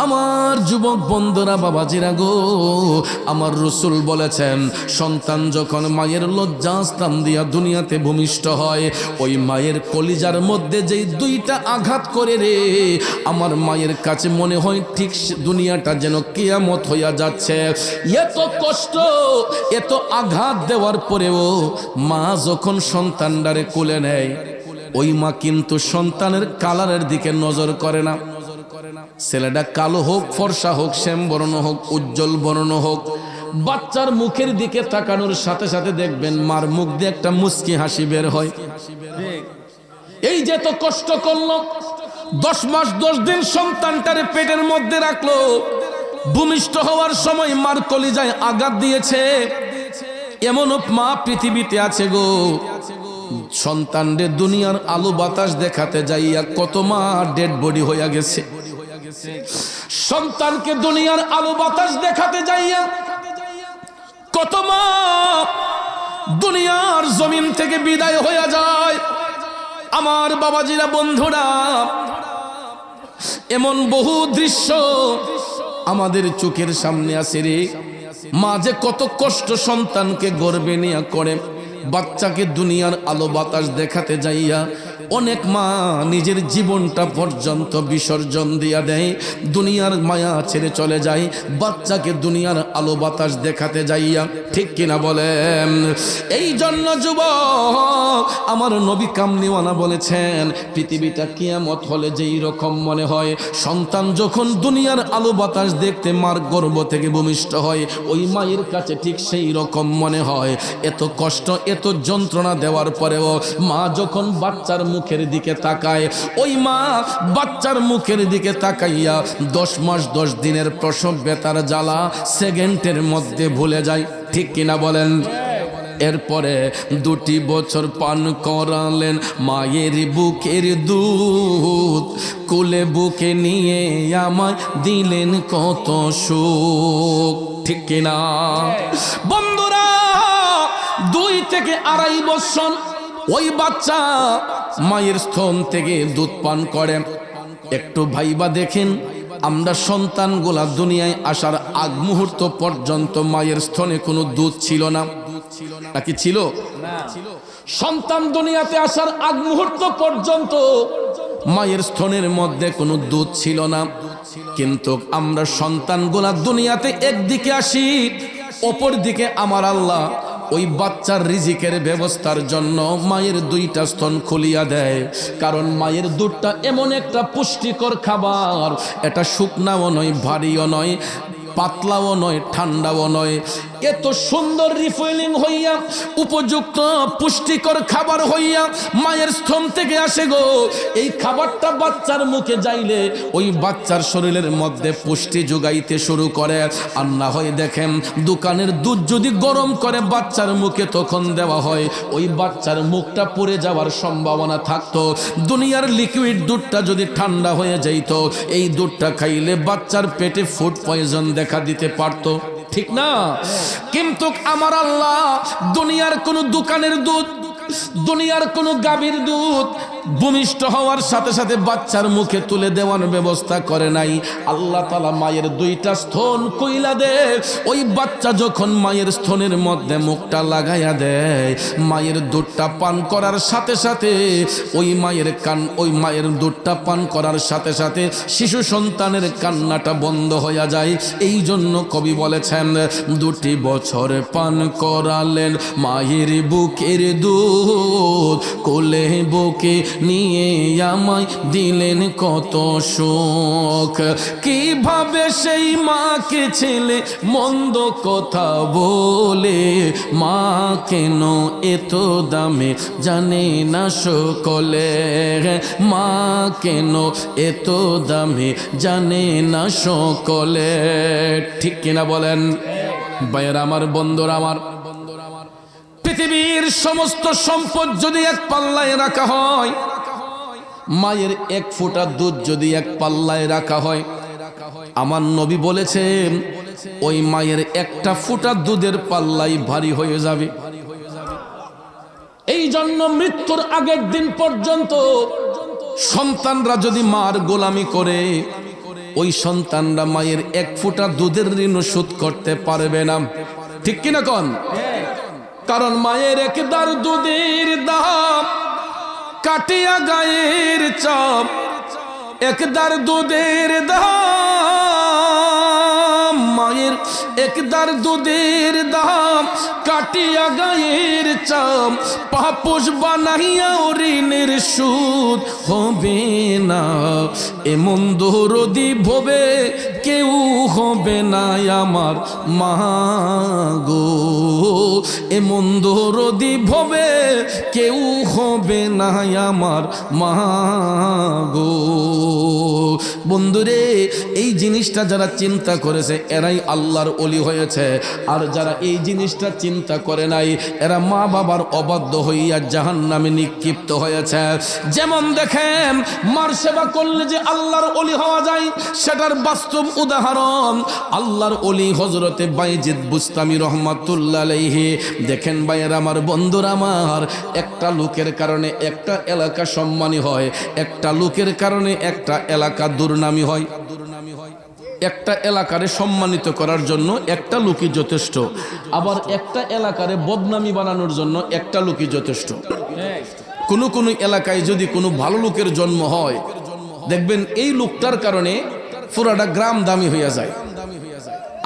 আমার যুবক বন্ধুরা, বাবাজিরা গো, আমার রাসূল বলেছেন, সন্তান যখন মায়ের লজ্জাস্থান দিয়া দুনিয়াতে ভূমিষ্ঠ হয়, ওই মায়ের কলিজার মধ্যে যেই 2টা আঘাত করে রে, আমার মায়ের কাছে মনে হয় ঠিক দুনিয়াটা যেন কিয়ামত হইয়া যাচ্ছে। এত কষ্ট, এত আঘাত দেওয়ার পরেও মা যখন সন্তানটারে কোলে নেয়, ওই মা কিন্তু সন্তানের কালারের দিকে নজর করে না। ছেলেটা কালো হোক, ফর্সা হোক, শ্যাম বর্ণ হোক, উজ্জ্বল বর্ণ হোক, বাচ্চার মুখের দিকে তাকানোর সাথে সাথে দেখবেন মার মুখ দিয়ে একটা মুচকি হাসি বের হয়। এই যে তো কষ্ট করলো, 10 মাস 10 দিন সন্তানটারে পেটের মধ্যে রাখলো, ভূমিষ্ঠ হওয়ার সময় মার কলিজায় আঘাত দিয়েছে, এমন মা পৃথিবীতে আছে গো, সন্তানদের দুনিয়ার আলো বাতাস দেখাতে যাইয়া কত মা ডেড বডি হইয়া গেছে। সন্তানকে দুনিয়ার আলো বাতাস দেখাতে যাইয়া কত মা দুনিয়ার জমিন থেকে বিদায় হইয়া যায়। আমার বাবাজিরা, বন্ধুরা, এমন বহু দৃশ্য আমাদের চোখের সামনে আছে রে। মা যে কত কষ্ট সন্তানকে গর্ভে নিয়ে করে, বাচ্চাকে দুনিয়ার আলো বাতাস দেখাতে যাইয়া অনেক মা নিজের জীবনটা পর্যন্ত বিসর্জন দিয়া দেয়, দুনিয়ার মায়া ছেড়ে চলে যায় বাচ্চাকে দুনিয়ার আলো বাতাস দেখাতে যাইয়া। ঠিক কিনা বলেন? এই জন্য যুবক, আমার নবী কামলিওয়ালা বলেছেন, পৃথিবীটা কিয়ামত হলে যেই রকম মনে হয় সন্তান যখন দুনিয়ার আলো বাতাস দেখতে মার গর্ভ থেকে ভূমিষ্ঠ হয়, ওই মায়ের কাছে ঠিক সেই রকম মনে হয়। এত কষ্ট, এত যন্ত্রণা দেওয়ার পরেও মা যখন বাচ্চার মুখের দিকে তাকায়, ওই মা বাচ্চার মুখের দিকে তাকাইয়া 10 মাস 10 দিনের প্রসব বেতার জ্বালা সেকেন্ডের মধ্যে ভুলে যায়। ঠিক কিনা বলেন? এরপরে 2 বছর পান করালেন মায়ের বুকের দুধ, কোলে বুকে নিয়ে আমায় দিলেন কত সুখ। ঠিক কিনা বন্ধুরা? 2 থেকে 2.5 বছর ওই বাচ্চা মায়ের স্তন থেকে দুধ পান করে। একটু ভাইবা দেখেন, আমরা সন্তানগুলা দুনিয়ায় আসার আগ মুহূর্ত পর্যন্ত মায়ের স্তনে কোনো দুধ ছিল না, নাকি ছিল? সন্তান দুনিয়াতে আসার আগ মুহূর্ত পর্যন্ত মায়ের স্তনের মধ্যে কোনো দুধ ছিল না। কিন্তু আমরা সন্তানগুলা দুনিয়াতে একদিকে আসি, অপর দিকে আমার আল্লাহ ওই বাচ্চার রিজিকের ব্যবস্থার জন্য মায়ের 2টা স্তন খুলিয়া দেয়। কারণ মায়ের দুধটা এমন একটা পুষ্টিকর খাবার, এটা শুকনাও নয়, ভারীও নয়, পাতলাও নয়, ঠান্ডাও নয়, এত সুন্দর রিফিলিং হইয়া উপযুক্ত পুষ্টিকর খাবার হইয়া মায়ের স্তন থেকে আসে গো। এই খাবারটা বাচ্চার মুখে যাইলে ওই বাচ্চার শরীরের মধ্যে পুষ্টি যোগাইতে শুরু করে। আর না হয় দেখেন, দোকানের দুধ যদি গরম করে বাচ্চার মুখে তখন দেওয়া হয়, ওই বাচ্চার মুখটা পুড়ে যাওয়ার সম্ভাবনা থাকতো। দুনিয়ার লিকুইড দুধটা যদি ঠান্ডা হয়ে যাইত, এই দুধটা খাইলে বাচ্চার পেটে ফুড পয়জন দেখা দিতে পারতো। ঠিক না? কিন্তু আমার আল্লাহ দুনিয়ার কোন দোকানের দুধ, দুনিয়ার কোন গাভীর দুধ ভূমিষ্ঠ হওয়ার সাথে সাথে বাচ্চার মুখে তুলে দেওয়ার ব্যবস্থা করে নাই। আল্লাহ তাআলা মায়ের 2টা স্তন কইলা দে, ওই বাচ্চা যখন মায়ের স্তনের মধ্যে মুখটা লাগাইয়া দেয়, মায়ের দুধটা পান করার সাথে সাথে ওই মায়ের দুধটা পান করার সাথে সাথে শিশু সন্তানের কান্নাটা বন্ধ হইয়া যায়। এই জন্য কবি বলেছেন, 2 বছর পান করালেন মায়ের বুকের দুধ, কোলে বুকে নিয়ে আমায় দিলেন কত সুখ। কিভাবে সেই মাকে ছেলে মন্দ কথা বলে, মা কেন এত দামে জানে না সকলে, মা কেন এত দামে জানে না সকলে। ঠিক কিনা বলেন ভাইয়েরা আমার, বন্ধুরা আমার? পৃথিবীর সমস্ত সম্পদ যদি এক পাল্লায় রাখা হয়, মায়ের 1 ফোঁটা দুধ যদি এক পাল্লায় রাখা হয়, আমার নবী বলেছেন ওই মায়ের 1টা ফোঁটা দুধের পাল্লাই ভারী হয়ে যাবে। এই জন্য মৃত্যুর আগের দিন পর্যন্ত সন্তানরা যদি মার গোলামি করে, ওই সন্তানরা মায়ের 1 ফোঁটা দুধের ঋণ শোধ করতে পারবে না। ঠিক কিনা কোন? কারণ মায়ের 1 দার দুধের দাম কাটিয়া গায়ের চাপ, 1 দার দুধের দাম, মায়ের 1 দার দুধের দাম কাটিয়া গায়ের চাপ, পাপোশ বানাইয়া ঋণের সুদ হবে না। এমন দরদি ভবে কেউ হবে না আমার মা গো, এমন দরদি ভবে কেউ হবে না আমার মা গো। বন্ধুরে, এই জিনিসটা যারা চিন্তা করেছে এরাই আল্লাহর ওলি হয়েছে। আর যারা এই জিনিসটা চিন্তা করে নাই এরা মা বাবার অবাধ্য হইয়া জাহান্নামে নিক্ষিপ্ত হয়েছে। যেমন দেখেন মার সেবা করলে যে আল্লাহর ওলি হওয়া যায় সেটার বাস্তব উদাহরণ আল্লাহর ওলি হযরতে বাইজিদ বুস্তামি রহমাতুল্লাহ আলাইহি। দেখেন ভাইয়ের আমার, বন্ধুরা আমার, একটা লোকের কারণে একটা এলাকা সম্মানী হয়, একটা লোকের কারণে একটা এলাকা দুর্নামী হয়। একটা এলাকারে সম্মানিত করার জন্য একটা লোকই যথেষ্ট, আবার একটা এলাকারে বদনামি বানানোর জন্য একটা লোকই যথেষ্ট। কোনো কোনো এলাকায় যদি কোনো ভালো লোকের জন্ম হয় দেখবেন এই লোকটার কারণে পুরাটা গ্রাম দামি হইয়া যায়।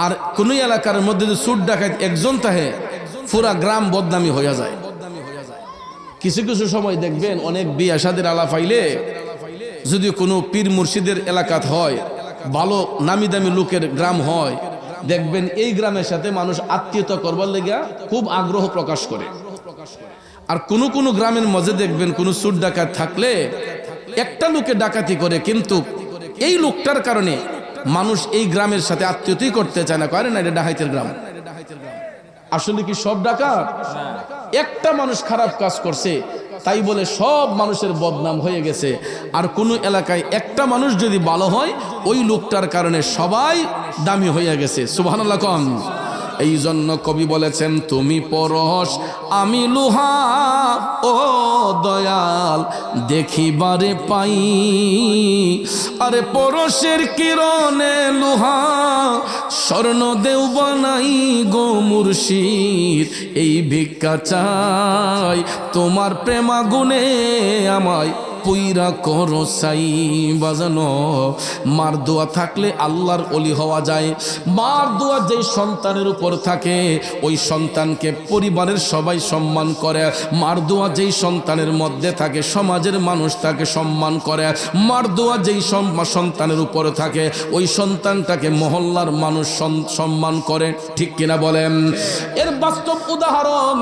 আর কোনো এলাকার মধ্যে যদি চোর ডাকাত একজন থাকে পুরা গ্রাম বদনামি হইয়া যায়। কিছু কিছু সময় দেখবেন অনেক বিয়া শাদীর আলাপ আইলে যদি কোনো পীর মুর্শিদের এলাকাত হয়, ভালো নামি দামি লোকের গ্রাম হয়, দেখবেন এই গ্রামের সাথে মানুষ আত্মীয়তা করবার লেগে খুব আগ্রহ প্রকাশ করে। আর কোনো কোনো গ্রামের মধ্যে দেখবেন কোনো চোর ডাকাত থাকলে একটা লোকে ডাকাতি করে, কিন্তু এই লোকটার কারণে মানুষ এই গ্রামের সাথে আত্মীয়তাই করতে চায় না, করে না এটা ডাকাতের গ্রাম। আসলে কি সব ডাকাত? একটা মানুষ খারাপ কাজ করছে তাই বলে সব মানুষের বদনাম হয়ে গেছে। আর কোনো এলাকায় একটা মানুষ যদি ভালো হয় ওই লোকটার কারণে সবাই দামি হয়ে গেছে। সুবহানাল্লাহ কম। এই জন্য কবি বলেছেন, তুমি পরশ আমি লোহা ও দয়াল দেখিবারে পাই। আরে পরশের কিরণে লোহা স্বর্ণ দেও বানাই গো মুর্শিদ, এই ভিক্ষা চাই তোমার প্রেমাগুনে আমায় পুইরা করো সাই। বাজানো মার দোয়া থাকলে আল্লাহর ওলি হওয়া যায়। মার দোয়া যেই সন্তানের উপর থাকে ওই সন্তানকে পরিবারের সবাই সম্মান করে। মার দোয়া যেই সন্তানের মধ্যে থাকে সমাজের মানুষ তাকে সম্মান করে। মার দোয়া যেই সন্তানের উপরে থাকে ওই সন্তানটাকে মহল্লার মানুষ সম্মান করে। ঠিক কিনা বলেন? এর বাস্তব উদাহরণ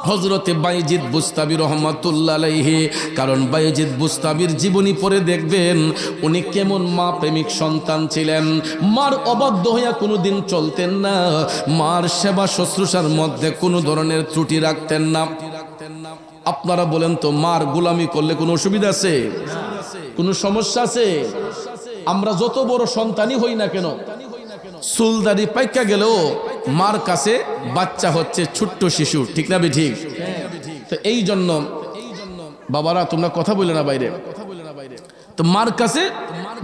হযরতে বাইজিদ বুস্তামি রহমাতুল্লাহ আলাইহি। কারণ বাইজিদ বুস্তামির জীবনী পড়ে দেখবেন উনি কেমন মা প্রেমিক সন্তান ছিলেন। মার অবাধ্য হইয়া কোনোদিন চলতেন না, মার সেবা শুশ্রূষার মধ্যে কোনো ধরনের ত্রুটি রাখতেন না। আপনারা বলেন তো, মার গোলামি করলে কোনো অসুবিধা আছে? কোনো সমস্যা আছে? আমরা যত বড় সন্তানই হই না কেন, চুলদারি পাইকা গেলেও মার কাছে বাচ্চা হচ্ছে ছোট্ট শিশু। ঠিক না ঠিক? তো এই জন্য বাবারা তোমরা কথা বলে না বাইরে, তো মার কাছে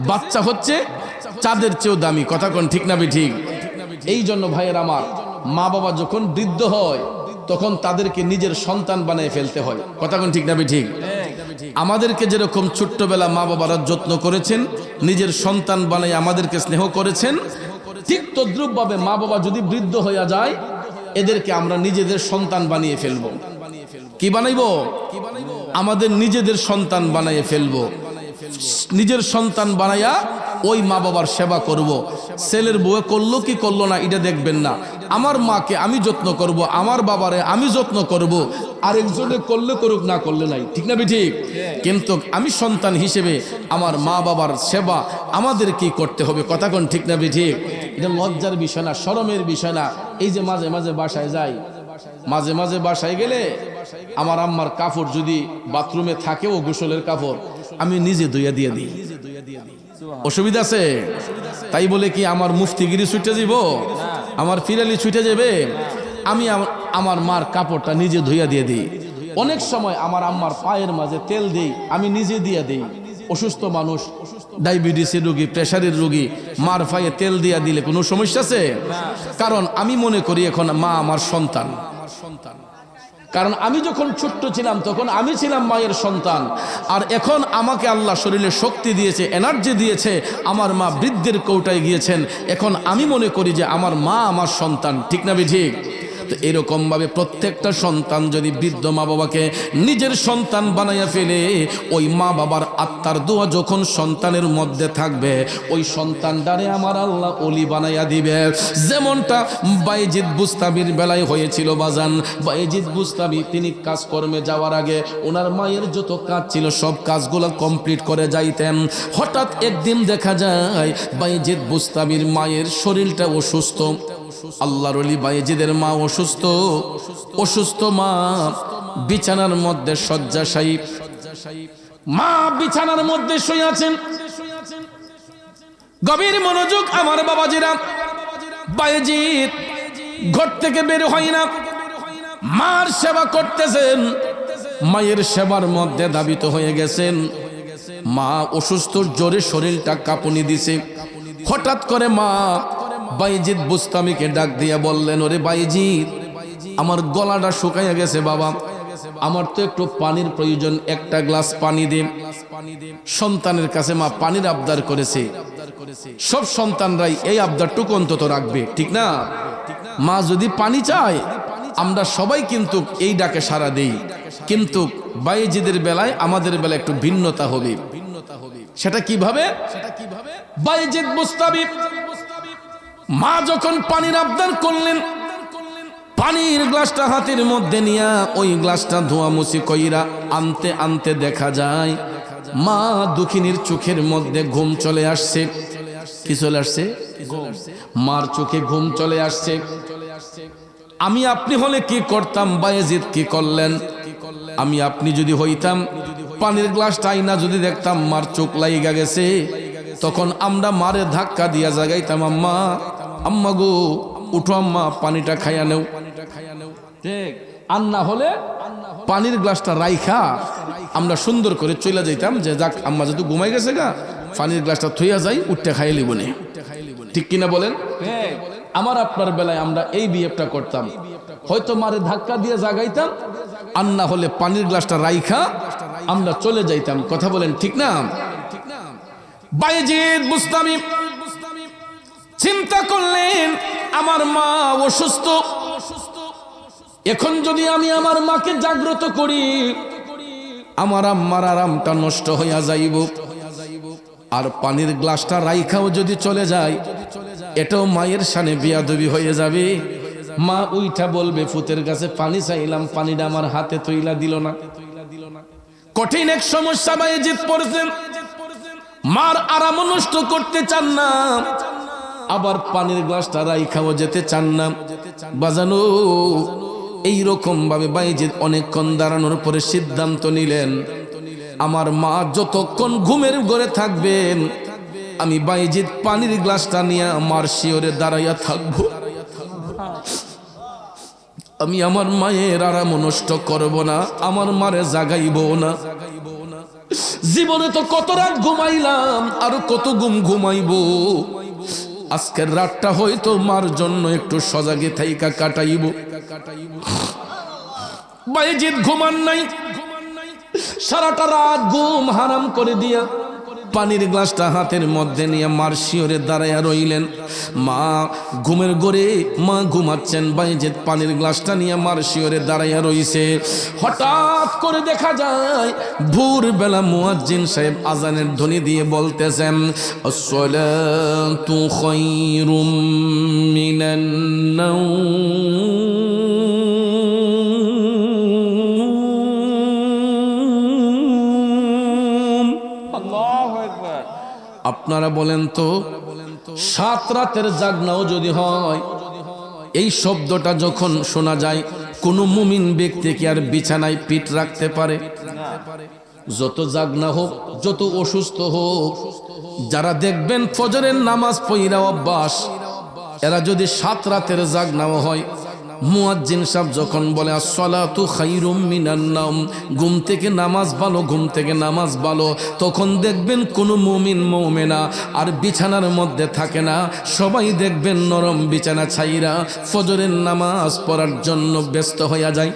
বাচ্চা হচ্ছে চাঁদের চেয়েও দামি। কথা কোন ঠিক না ঠিক? এই জন্য ভাইয়ের আমার, মা বাবা যখন বৃদ্ধ হয় তখন তাদেরকে নিজের সন্তান বানিয়ে ফেলতে হয়। কথা কোন ঠিক না ঠিক? আমাদেরকে যেরকম ছোট্টবেলা মা বাবারা যত্ন করেছেন, নিজের সন্তান বানিয়ে আমাদেরকে স্নেহ করেছেন, ঠিক তদ্রুপ ভাবে মা বাবা যদি বৃদ্ধ হইয়া যায় এদেরকে আমরা নিজেদের সন্তান বানিয়ে ফেলবো। কি বানাইবো? আমাদের নিজেদের সন্তান বানিয়ে ফেলবো। নিজের সন্তান বানাইয়া ওই মা বাবার সেবা করব। ছেলের বউ করলো কি করলো না এটা দেখবেন না। আমার মাকে আমি যত্ন করব, আমার বাবারে আমি যত্ন করব, আরেকজনে করলে করুক, না করলে নাই। ঠিক না ঠিক? কিন্তু আমি সন্তান হিসেবে আমার মা বাবার সেবা আমাদের কি করতে হবে। কথা কোন ঠিক না ঠিক? এটা লজ্জার বিষয় না, শরমের বিষয় না। এই যে মাঝে মাঝে বাসায় যাই, মাঝে মাঝে বাসায় গেলে আমার আম্মার কাপড় যদি বাথরুমে থাকে ও গোসলের কাপড় আমি নিজে ধুইয়া দিয়ে দিই। অসুবিধা আছে? তাই বলে কি আমার মুফতিগিরি ছুটে যাব, আমার ফিরালি ছুটে যাবে? আমি আমার মার কাপড়টা নিজে ধুইয়া দিয়ে দিই। অনেক সময় আমার আম্মার পায়ের মাঝে তেল দিই, আমি নিজে দিয়ে দিই। অসুস্থ মানুষ, ডায়াবেটিসের রোগী, প্রেশারের রোগী, মার পায়ে তেল দিয়া দিলে কোনো সমস্যা আছে? কারণ আমি মনে করি এখন মা আমার সন্তান। কারণ আমি যখন ছোট্ট ছিলাম তখন আমি ছিলাম মায়ের সন্তান, আর এখন আমাকে আল্লাহ শরীরে শক্তি দিয়েছে, এনার্জি দিয়েছে, আমার মা বৃদ্ধের কৌটায় গিয়েছেন। এখন আমি মনে করি যে আমার মা আমার সন্তান। ঠিক না ঠিক? তো এরকম ভাবে প্রত্যেকটা সন্তান যদি বৃদ্ধ মা বাবাকে নিজের সন্তান বানাইয়া ফেলে, ওই মা বাবার আত্মার দোয়া যখন সন্তানের মধ্যে থাকবে, ওই সন্তানটারে আমার আল্লাহ ওলি বানাইয়া দিবে। যেমনটা বায়েজিদ বুস্তামির বেলায় হয়েছিল বাজান। বায়েজিদ বুস্তামি তিনি কাজকর্মে যাওয়ার আগে ওনার মায়ের যত কাজ ছিল সব কাজগুলো কমপ্লিট করে যাইতেন। হঠাৎ একদিন দেখা যায় বায়েজিদ বুস্তামির মায়ের শরীরটা অসুস্থ। আল্লাহর ওলি বায়েজিদের মা অসুস্থ। অসুস্থ মা বিছানার মধ্যে শয্যাশায়ী। মা বিছানার মধ্যে শুয়ে আছেন। গভীর মনোযোগ আমার বাবাজিরা। বায়েজিদ ঘর থেকে বের হয় না, মার সেবা করতেছেন। মায়ের সেবার মধ্যে দাবিত হয়ে গেছেন। মা অসুস্থ, জোরে শরীরটা কাঁপুনি দিছে। হঠাৎ করে মা বায়েজিদ বুস্তামিকে ডাক দিয়ে বললেন, ওরে বায়েজিদ, আমার গলাটা শুকাইয়া গেছে বাবা, আমার তো একটু পানির প্রয়োজন, একটা গ্লাস পানি দে। সন্তানের কাছে মা পানির আবদার করেছে। সব সন্তানরাই এই আবদারটুকু অন্তত রাখবে, ঠিক না? মা যদি পানি চায় আমরা সবাই কিন্তু এই ডাকে সাড়া দেই, কিন্তু বায়েজিদের বেলায় আমাদের বেলায় একটু ভিন্নতা হবে। সেটা কিভাবে? বায়েজিদ বুস্তামি মা যখন পানির আবদার করলেন, পানির গ্লাসটা হাতের মধ্যে নিয়া ওই গ্লাসটা ধোয়ামুছি কইরা আনতে আনতে দেখা যায় মা দুঃখিনীর চোখের মধ্যে ঘুম চলে আসছে। কি চলে আসছে? মার চোখে ঘুম চলে আসছে। আমি আপনি হলে কি করতাম? বায়েজিদ কি করলেন? আমি আপনি যদি হইতাম, পানির গ্লাসটা আইনা যদি দেখতাম মার চোখ লাইগা গেছে, তখন আমরা মারে ধাক্কা দিয়া জাগাইতাম, আম্মা, আম্মা গো উঠো আম্মা, পানিটা খাইয়া নেও। ঠিক? আর না হলে পানির গ্লাসটা রাইখা আমরা সুন্দর করে চলে যাইতাম, যে যাক আম্মা যেহেতু ঘুমাই গেছে গা, পানির গ্লাসটা থইয়া যাই, উঠতে খাইয়ে লিব নে। ঠিক কিনা বলেন? আমার আপনার বেলায় আমরা এই বিহেভটা করতাম। হয়তো মারে ধাক্কা দিয়ে জাগাইতাম, আর না হলে পানির গ্লাসটা রাইখা আমরা চলে যাইতাম। কথা বলেন ঠিক না? বায়েজিদ বুস্তামি চিন্তা করলেন, আমার মা অসুস্থ, এখন যদি আমি আমার মাকে জাগ্রত করি, আমার আম্মার আরামটা নষ্ট হইয়া যাইব। আর পানির গ্লাসটা রাইখাও যদি চলে যায়, এটাও মায়ের সানে বিয়াদবি হয়ে যাবে। মা উইঠা বলবে, ফুতের কাছে পানি চাইলাম, পানিটা আমার হাতে তৈলা দিল না। কঠিন এক সমস্যা বায়েজিদ পড়ছেন। মার আরাম নষ্ট করতে চান না, আবার পানির গ্লাসটা রাইখাও যেতে চান না। বাজানো এইরকম ভাবে বায়েজিদ অনেকক্ষণ দাঁড়ানোর পরে সিদ্ধান্ত নিলেন, আমার মা যতক্ষণ ঘুমের ঘরে থাকবেন, আমি বায়েজিদ পানির গ্লাসটা নিয়ে মার শিওরে দাঁড়াইয়া থাকবো। আমি আমার মায়ের আরাম নষ্ট করব না, আমার মারে জাগাইব না। জীবনে তো কত রাত ঘুমাইলাম, আর কত ঘুমাইব। আজকের রাতটা হয়তো মার জন্য একটু সজাগে থাইকা কাটাইব। বায়েজিদ ঘুমান নাই, সারাটা রাত ঘুম হারাম করে দিয়া পানির গ্লাসটা হাতের মধ্যে নিয়ে মার শিওরে দাঁড়াইয়া রইলেন। মা ঘুমের ঘরে মা ঘুমাচ্ছেন, বায়েজিদ পানির গ্লাসটা নিয়ে মার শিওরে দাঁড়াইয়া রইছে। হঠাৎ করে দেখা যায় ভোরবেলা মুয়াজ্জিন সাহেব আজানের ধ্বনি দিয়ে বলতেছেন, আসসালাতু খায়রুম মিনান নাওম। আপনারা বলেন তো, 7 রাতের জাগনাও যদি হয়, এই শব্দটা যখন শোনা যায়, কোন মুমিন ব্যক্তি কি আর বিছানায় পিঠ রাখতে পারে? যত জাগনা হোক, যত অসুস্থ হোক, যারা দেখবেন ফজরের নামাজ পড়া অভ্যাস, এরা যদি 7 রাতের জাগনাও হয়, মুয়াজ্জিন সাহেব যখন বলে আসসালাতু খায়রুম মিনান নাওম, ঘুম থেকে নামাজ ভালো, ঘুম থেকে নামাজ ভালো, তখন দেখবেন কোনো মুমিন মুমিনা আর বিছানার মধ্যে থাকে না। সবাই দেখবেন নরম বিছানা ছাইরা ফজরের নামাজ পড়ার জন্য ব্যস্ত হয়ে যায়।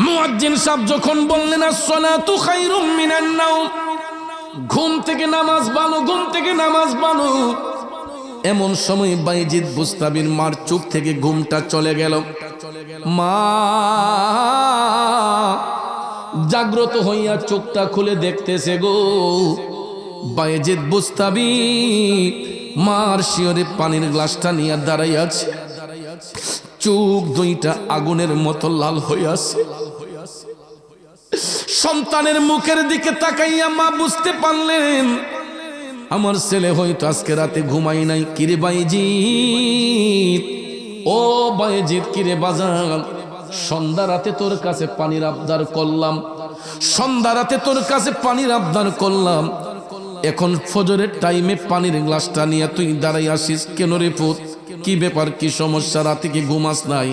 মুয়াজ্জিন সাহেব যখন বললেন আসসালাতু খায়রুম মিনান নাওম, ঘুম থেকে নামাজ ভালো, ঘুম থেকে নামাজ ভালো, এমন সময় বাইজিদ বুস্তাবির মার চোখ থেকে ঘুমটা চলে গেল। মা জাগ্রত হইয়া চোখটা খুলে দেখতেছে গো, বাইজিদ বুস্তাবি মার শিয়রে পানির গ্লাসটা নিয়ে দাঁড়াইয়া আছে, চোখ দুইটা আগুনের মতো লাল হয়ে আছে। সন্তানের মুখের দিকে তাকাইয়া মা বুঝতে পারলেন আমার ছেলে হয়তো আজকে রাতে ঘুমাই নাই। কিরে বাইজিদ, ও বাইজিদ, কিরে বাজান, সন্ধ্যা রাতে তোর কাছে পানির আবদার করলাম, সন্ধ্যা রাতে তোর কাছে পানির আবদার করলাম, এখন ফজরের টাইমে পানির গ্লাসটা নিয়ে তুই দাঁড়াই আসিস কেন রে পুত? কি ব্যাপার, কি সমস্যা, রাতে কি ঘুমাস নাই?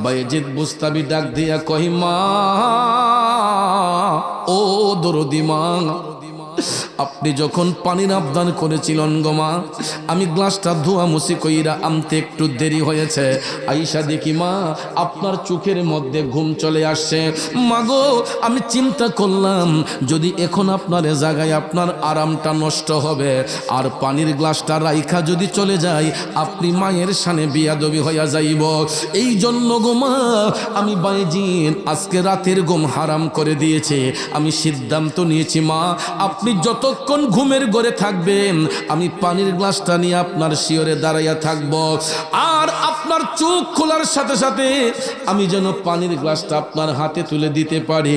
বাইজিদ বুস্তাবি ডাক দিয়া কহি, মা, ও দরদি মা, আপনি যখন পানির আবদান করেছিলেন গো মা, আমি গ্লাসটা ধোয়া মুছি কইরা আনতে একটু দেরি হয়েছে, আইসা দেখি মা আপনার চোখের মধ্যে ঘুম চলে আসছে। মা গো, আমি চিন্তা করলাম যদি এখন আপনার জায়গায় আপনার আরামটা নষ্ট হবে, আর পানির গ্লাসটা রাইখা যদি চলে যায় আপনি মায়ের সানে বিয়াদবি হইয়া যাইব। এই জন্য গো মা আমি বাইজিদ আজকে রাতের ঘুম হারাম করে দিয়েছে। আমি সিদ্ধান্ত নিয়েছি মা, আপনি যতক্ষণ ঘুমের ঘরে থাকবেন আমি পানির গ্লাসটা নিয়ে আপনার শিয়রে দাঁড়াইয়া থাকব, আর আপনার চোখ খোলার সাথে সাথে আমি যেন পানির গ্লাসটা আপনার হাতে তুলে দিতে পারি।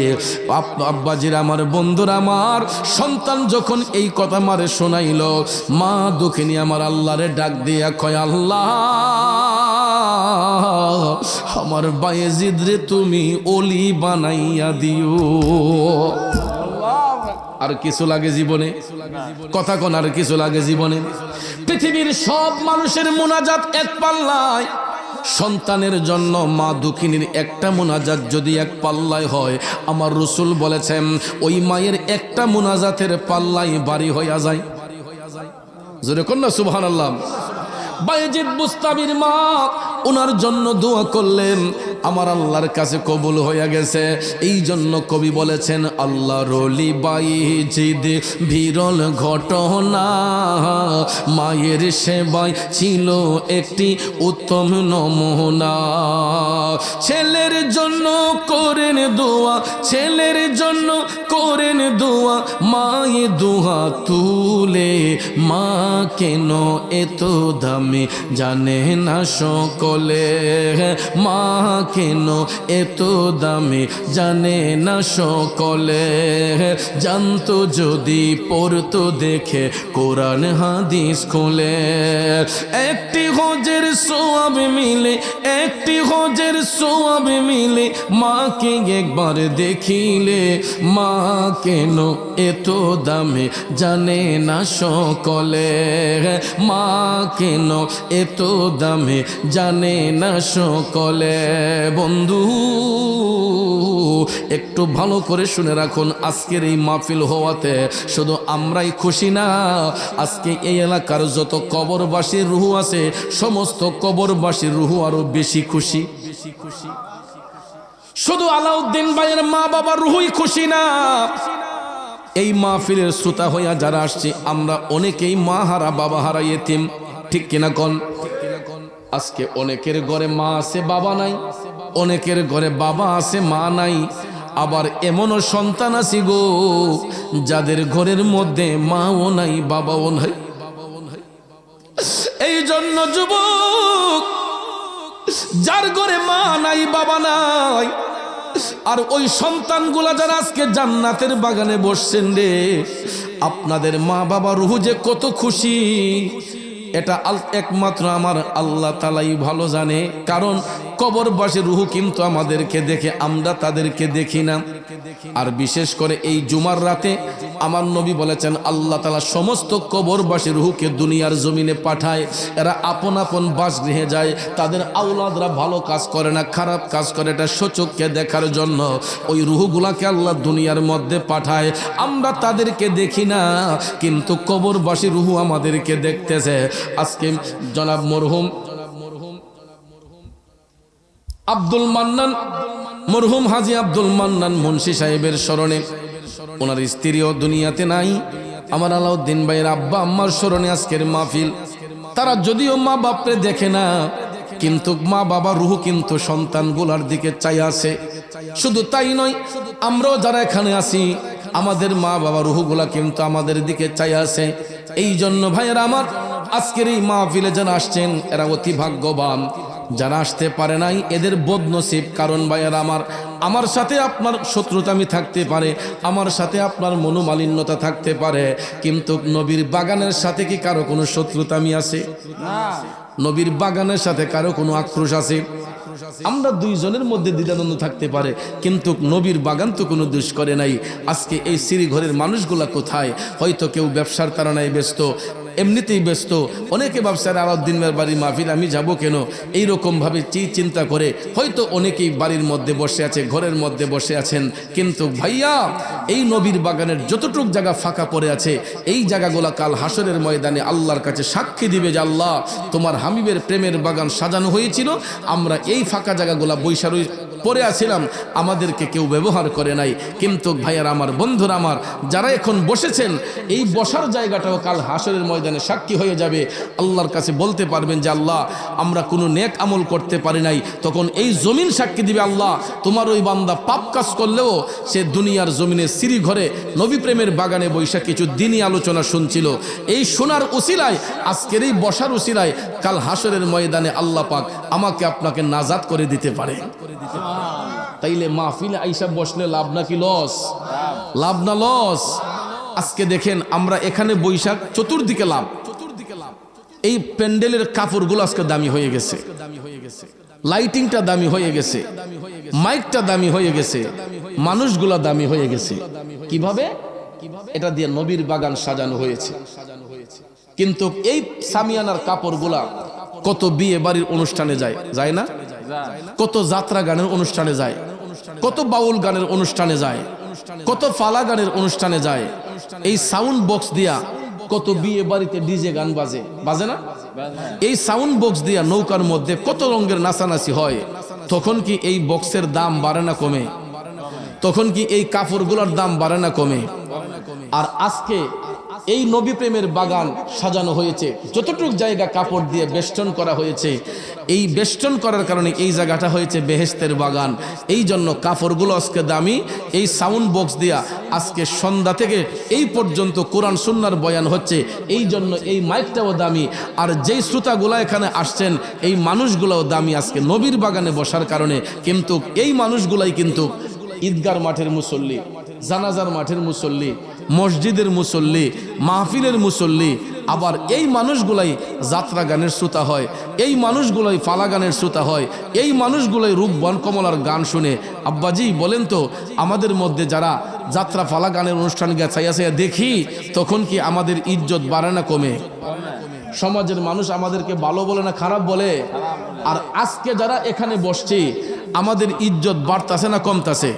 আব্বাজির, আমার বন্ধুরা, আমার সন্তান যখন এই কথা মারে শোনাইল, মা দুঃখিনী আমার আল্লাহরে ডাক দিয়া কয়, আল্লাহ আমার বাইজিদ রে তুমি ওলি বানাইয়া দিও। আর কিছু লাগে জীবনে? কথা কোন আর কিছু লাগে জীবনে? পৃথিবীর সব মানুষের মুনাজাত এক পাল্লায়, সন্তানের জন্য মা দুঃখিনীর একটা মুনাজাত যদি এক পাল্লায় হয়, আমার রাসূল বলেছেন ওই মায়ের একটা মুনাজাতের পাল্লাই বাড়ি হইয়া যায়। জোরে কোন না সুবহানাল্লাহ। বাইজিদ বুস্তাবির মা ওনার জন্য দোয়া করলেন, আমার আল্লাহর কাছে কবুল হয়ে গেছে। এই জন্য কবি বলেছেন, আল্লাহর ওলি বাইজিদ বিরল ঘটনা, মায়ের সেবায় ছিল একটি উত্তম নমুনা। ছেলের জন্য করেন দোয়া, ছেলের জন্য করেন দোয়া, মায়ে দোয়া তুলে, মা কেন এত দামি জানে না সকলে, মা কেন এত দামি জানে না সকলে, জানতো যদি পড়তো দেখে কোরআন হাদিস খুলে। একটি হজের সওয়াব মিলে, একটি হজের সওয়াব মিলে, মাকে একবার দেখিলে, মা কেন এত দামি জানে না সকলে, মা কেন এত দামি জানে না সকলে। বন্ধু একটু ভালো করে শুনে রাখুন, আজকের এই মাহফিল হওয়াতে শুধু আমরাই খুশি না, আজকে এই এলাকার যত কবরবাসীর রুহ আছে সমস্ত কবরবাসীর রুহ আরো বেশি খুশি। শুধু আলাউদ্দিন ভাইয়ের মা বাবার রুহই খুশি না, এই মাহফিলের শ্রোতা হইয়া যারা আসছে আমরা অনেকেই মা হারা বাবা হারা এতিম, ঠিক কিনা কোন? আজকে অনেকের ঘরে মা আছে বাবা নাই, অনেকের ঘরে বাবা আছে মা নাই, আবার এমনও সন্তান আছে গো যাদের ঘরের মধ্যে মাও নাই বাবাও নাই। এই জন্য যুবক, যার ঘরে মা নাই বাবা নাই, আর ওই সন্তানগুলা যারা আজকে জান্নাতের বাগানে বসছেন রে, আপনাদের মা বাবা রুহ যে কত খুশি এটা একমাত্র আমার আল্লাহ তাআলাই ভালো জানে। কারণ কবরবাসীর রুহ কিন্তু আমাদেরকে দেখে, আমরা তাদেরকে দেখি না। আর বিশেষ করে এই জুমার রাতে আমার নবী বলেছেন আল্লাহ তাআলা সমস্ত কবরবাসীর রুহকে দুনিয়ার জমিনে পাঠায়, এরা আপন আপন বাসগৃহে যায়, তাদের আওলাদরা ভালো কাজ করে না খারাপ কাজ করে, এটা সচক্ষে দেখার জন্য ওই রুহগুলাকে আল্লাহ দুনিয়ার মধ্যে পাঠায়। আমরা তাদেরকে দেখি না, কিন্তু কবরবাসীর রুহ আমাদেরকে দেখতেছে। আজকে জনাব মরহুম আব্দুল মান্নান, মরহুম হাজী আব্দুল মান্নান মুন্সি সাহেবের স্মরণে, ওনার স্ত্রীও দুনিয়াতে নাই, আমার আলাউদ্দিন ভাইয়ের আব্বা আম্মার স্মরণে আজকের মাহফিল। তারা যদিও মা বাপরে দেখে না, কিন্তু মা বাবা রুহ কিন্তু সন্তানগুলার দিকে চাই আছে। শুধু তাই নয়, আমরাও যারা এখানে আছি আমাদের মা বাবা রুহগুলা কিন্তু আমাদের দিকে চাই আছে। এই জন্য ভাইয়েরা আমার, আজকের এই মাহফিলে যারা আসছেন এরা অতি ভাগ্যবান। যারা আসতে পারে নাই এদের বদনসিব। কারণ ভাইয়েরা আমার সাথে আপনার শত্রুতামি থাকতে পারে, আমার সাথে আপনার মনোমালিন্যতা থাকতে পারে, কিন্তু নবীর বাগানের সাথে কি কারো কোনো শত্রুতামি আছে? নবীর বাগানের সাথে কারো কোনো আক্রোশ আছে? আমরা দুইজনের মধ্যে দ্বিধাদ্বন্দ্ব থাকতে পারে, কিন্তু নবীর বাগান তো কোনো দোষ করে নাই। আজকে এই সিঁড়িঘরের মানুষগুলা কোথায়? হয়তো কেউ ব্যবসার তাড়নায় ব্যস্ত, এমনিতেই ব্যস্ত। অনেকে ব্যবসার আলাউদ্দিন ভাইয়ের বাড়ির মাহফিল আমি যাব কেন, এইরকমভাবে চিন্তা করে হয়তো অনেকেই বাড়ির মধ্যে বসে আছে, ঘরের মধ্যে বসে আছেন। কিন্তু ভাইয়া, এই নবীর বাগানের যতটুক জায়গা ফাঁকা পড়ে আছে, এই জায়গাগুলা কাল হাসরের ময়দানে আল্লাহর কাছে সাক্ষী দিবে যে আল্লাহ, তোমার হাবিবের প্রেমের বাগান সাজানো হয়েছিল, আমরা এই ফাঁকা জায়গাগুলা বৈশারই পড়ে আছিলাম, আমাদেরকে কেউ ব্যবহার করে নাই। কিন্তু ভাইয়ার আমার, বন্ধুরা আমার, যারা এখন বসেছেন, এই বসার জায়গাটাও কাল হাসরের ময়দানে সাক্ষী হয়ে যাবে। আল্লাহর কাছে বলতে পারবেন যে আল্লাহ, আমরা কোনো নেক আমল করতে পারি নাই। তখন এই জমিন সাক্ষী দিবে, আল্লাহ, তোমার ওই বান্দা পাপ কাজ করলেও সে দুনিয়ার জমিনে সিঁড়ি ঘরে নবী প্রেমের বাগানে বৈশা কিছু দিনই আলোচনা শুনছিল। এই শোনার উসিলায়, আজকের এই বসার উসিলায় কাল হাসরের ময়দানে আল্লাহ পাক আমাকে আপনাকে নাজাত করে দিতে পারে। তাইলে মাহফিলে আইসা বসলে লাভ নাকি লস? লাভ না লস? আজকে দেখেন আমরা এখানে বৈশাখ চতুর্দিকে লাভ। এই প্যান্ডেলের কাপড়গুলো আজকে দামি হয়ে গেছে, লাইটিংটা দামি হয়ে গেছে, মাইকটা দামি হয়ে গেছে, মানুষগুলা দামি হয়ে গেছে। কিভাবে? এটা দিয়ে নবীর বাগান সাজানো হয়েছে। কিন্তু এই সামিয়ানার কাপড়গুলা কত বিয়ে বাড়ির অনুষ্ঠানে যায়, যায় না? কত যাত্রা গানের অনুষ্ঠানে যায়, কত বাউল গানের অনুষ্ঠানে যায়, কত ফালা গানের অনুষ্ঠানে যায়। এই সাউন্ড বক্স দিয়া কত বিয়ে বাড়িতে ডিজে গান বাজে, বাজে না? এই সাউন্ড বক্স দিয়া নৌকার মধ্যে কত রঙের নাচানাচি হয়। তখন কি এই বক্সের দাম বাড়ে না কমে? তখন কি এই কাপড়গুলোর দাম বাড়ে না কমে? আর আজকে এই নবী প্রেমের বাগান সাজানো হয়েছে, যতটুকু জায়গা কাপড় দিয়ে বেষ্টন করা হয়েছে, এই বেষ্টন করার কারণে এই জায়গাটা হয়েছে বেহেশতের বাগান। এই জন্য কাপড়গুলো আজকে দামি। এই সাউন্ড বক্স দিয়া আজকে সন্ধ্যা থেকে এই পর্যন্ত কোরআন সুন্নাহর বয়ান হচ্ছে, এই জন্য এই মাইকটাও দামি। আর যেই শ্রোতাগুলা এখানে আসছেন, এই মানুষগুলোও দামি আজকে নবীর বাগানে বসার কারণে। কিন্তু এই মানুষগুলাই কিন্তু ঈদগার মাঠের মুসল্লি, জানাজার মাঠের মুসল্লি, মসজিদের মুসল্লি, মাহফিলের মুসল্লি। আবার এই মানুষগুলাই যাত্রা গানের শ্রোতা হয়, এই মানুষগুলাই ফালা গানের শ্রোতা হয়, এই মানুষগুলাই রূপবান কমলার গান শুনে। আব্বাজি বলেন তো, আমাদের মধ্যে যারা যাত্রা ফালা গানের অনুষ্ঠান গেছে দেখি, তখন কি আমাদের ইজ্জত বাড়ে না কমে? সমাজের মানুষ আমাদেরকে ভালো বলে না খারাপ বলে? আর আজকে যারা এখানে বসছি, আমাদের ইজ্জত বাড়তাছে না কমতাছে?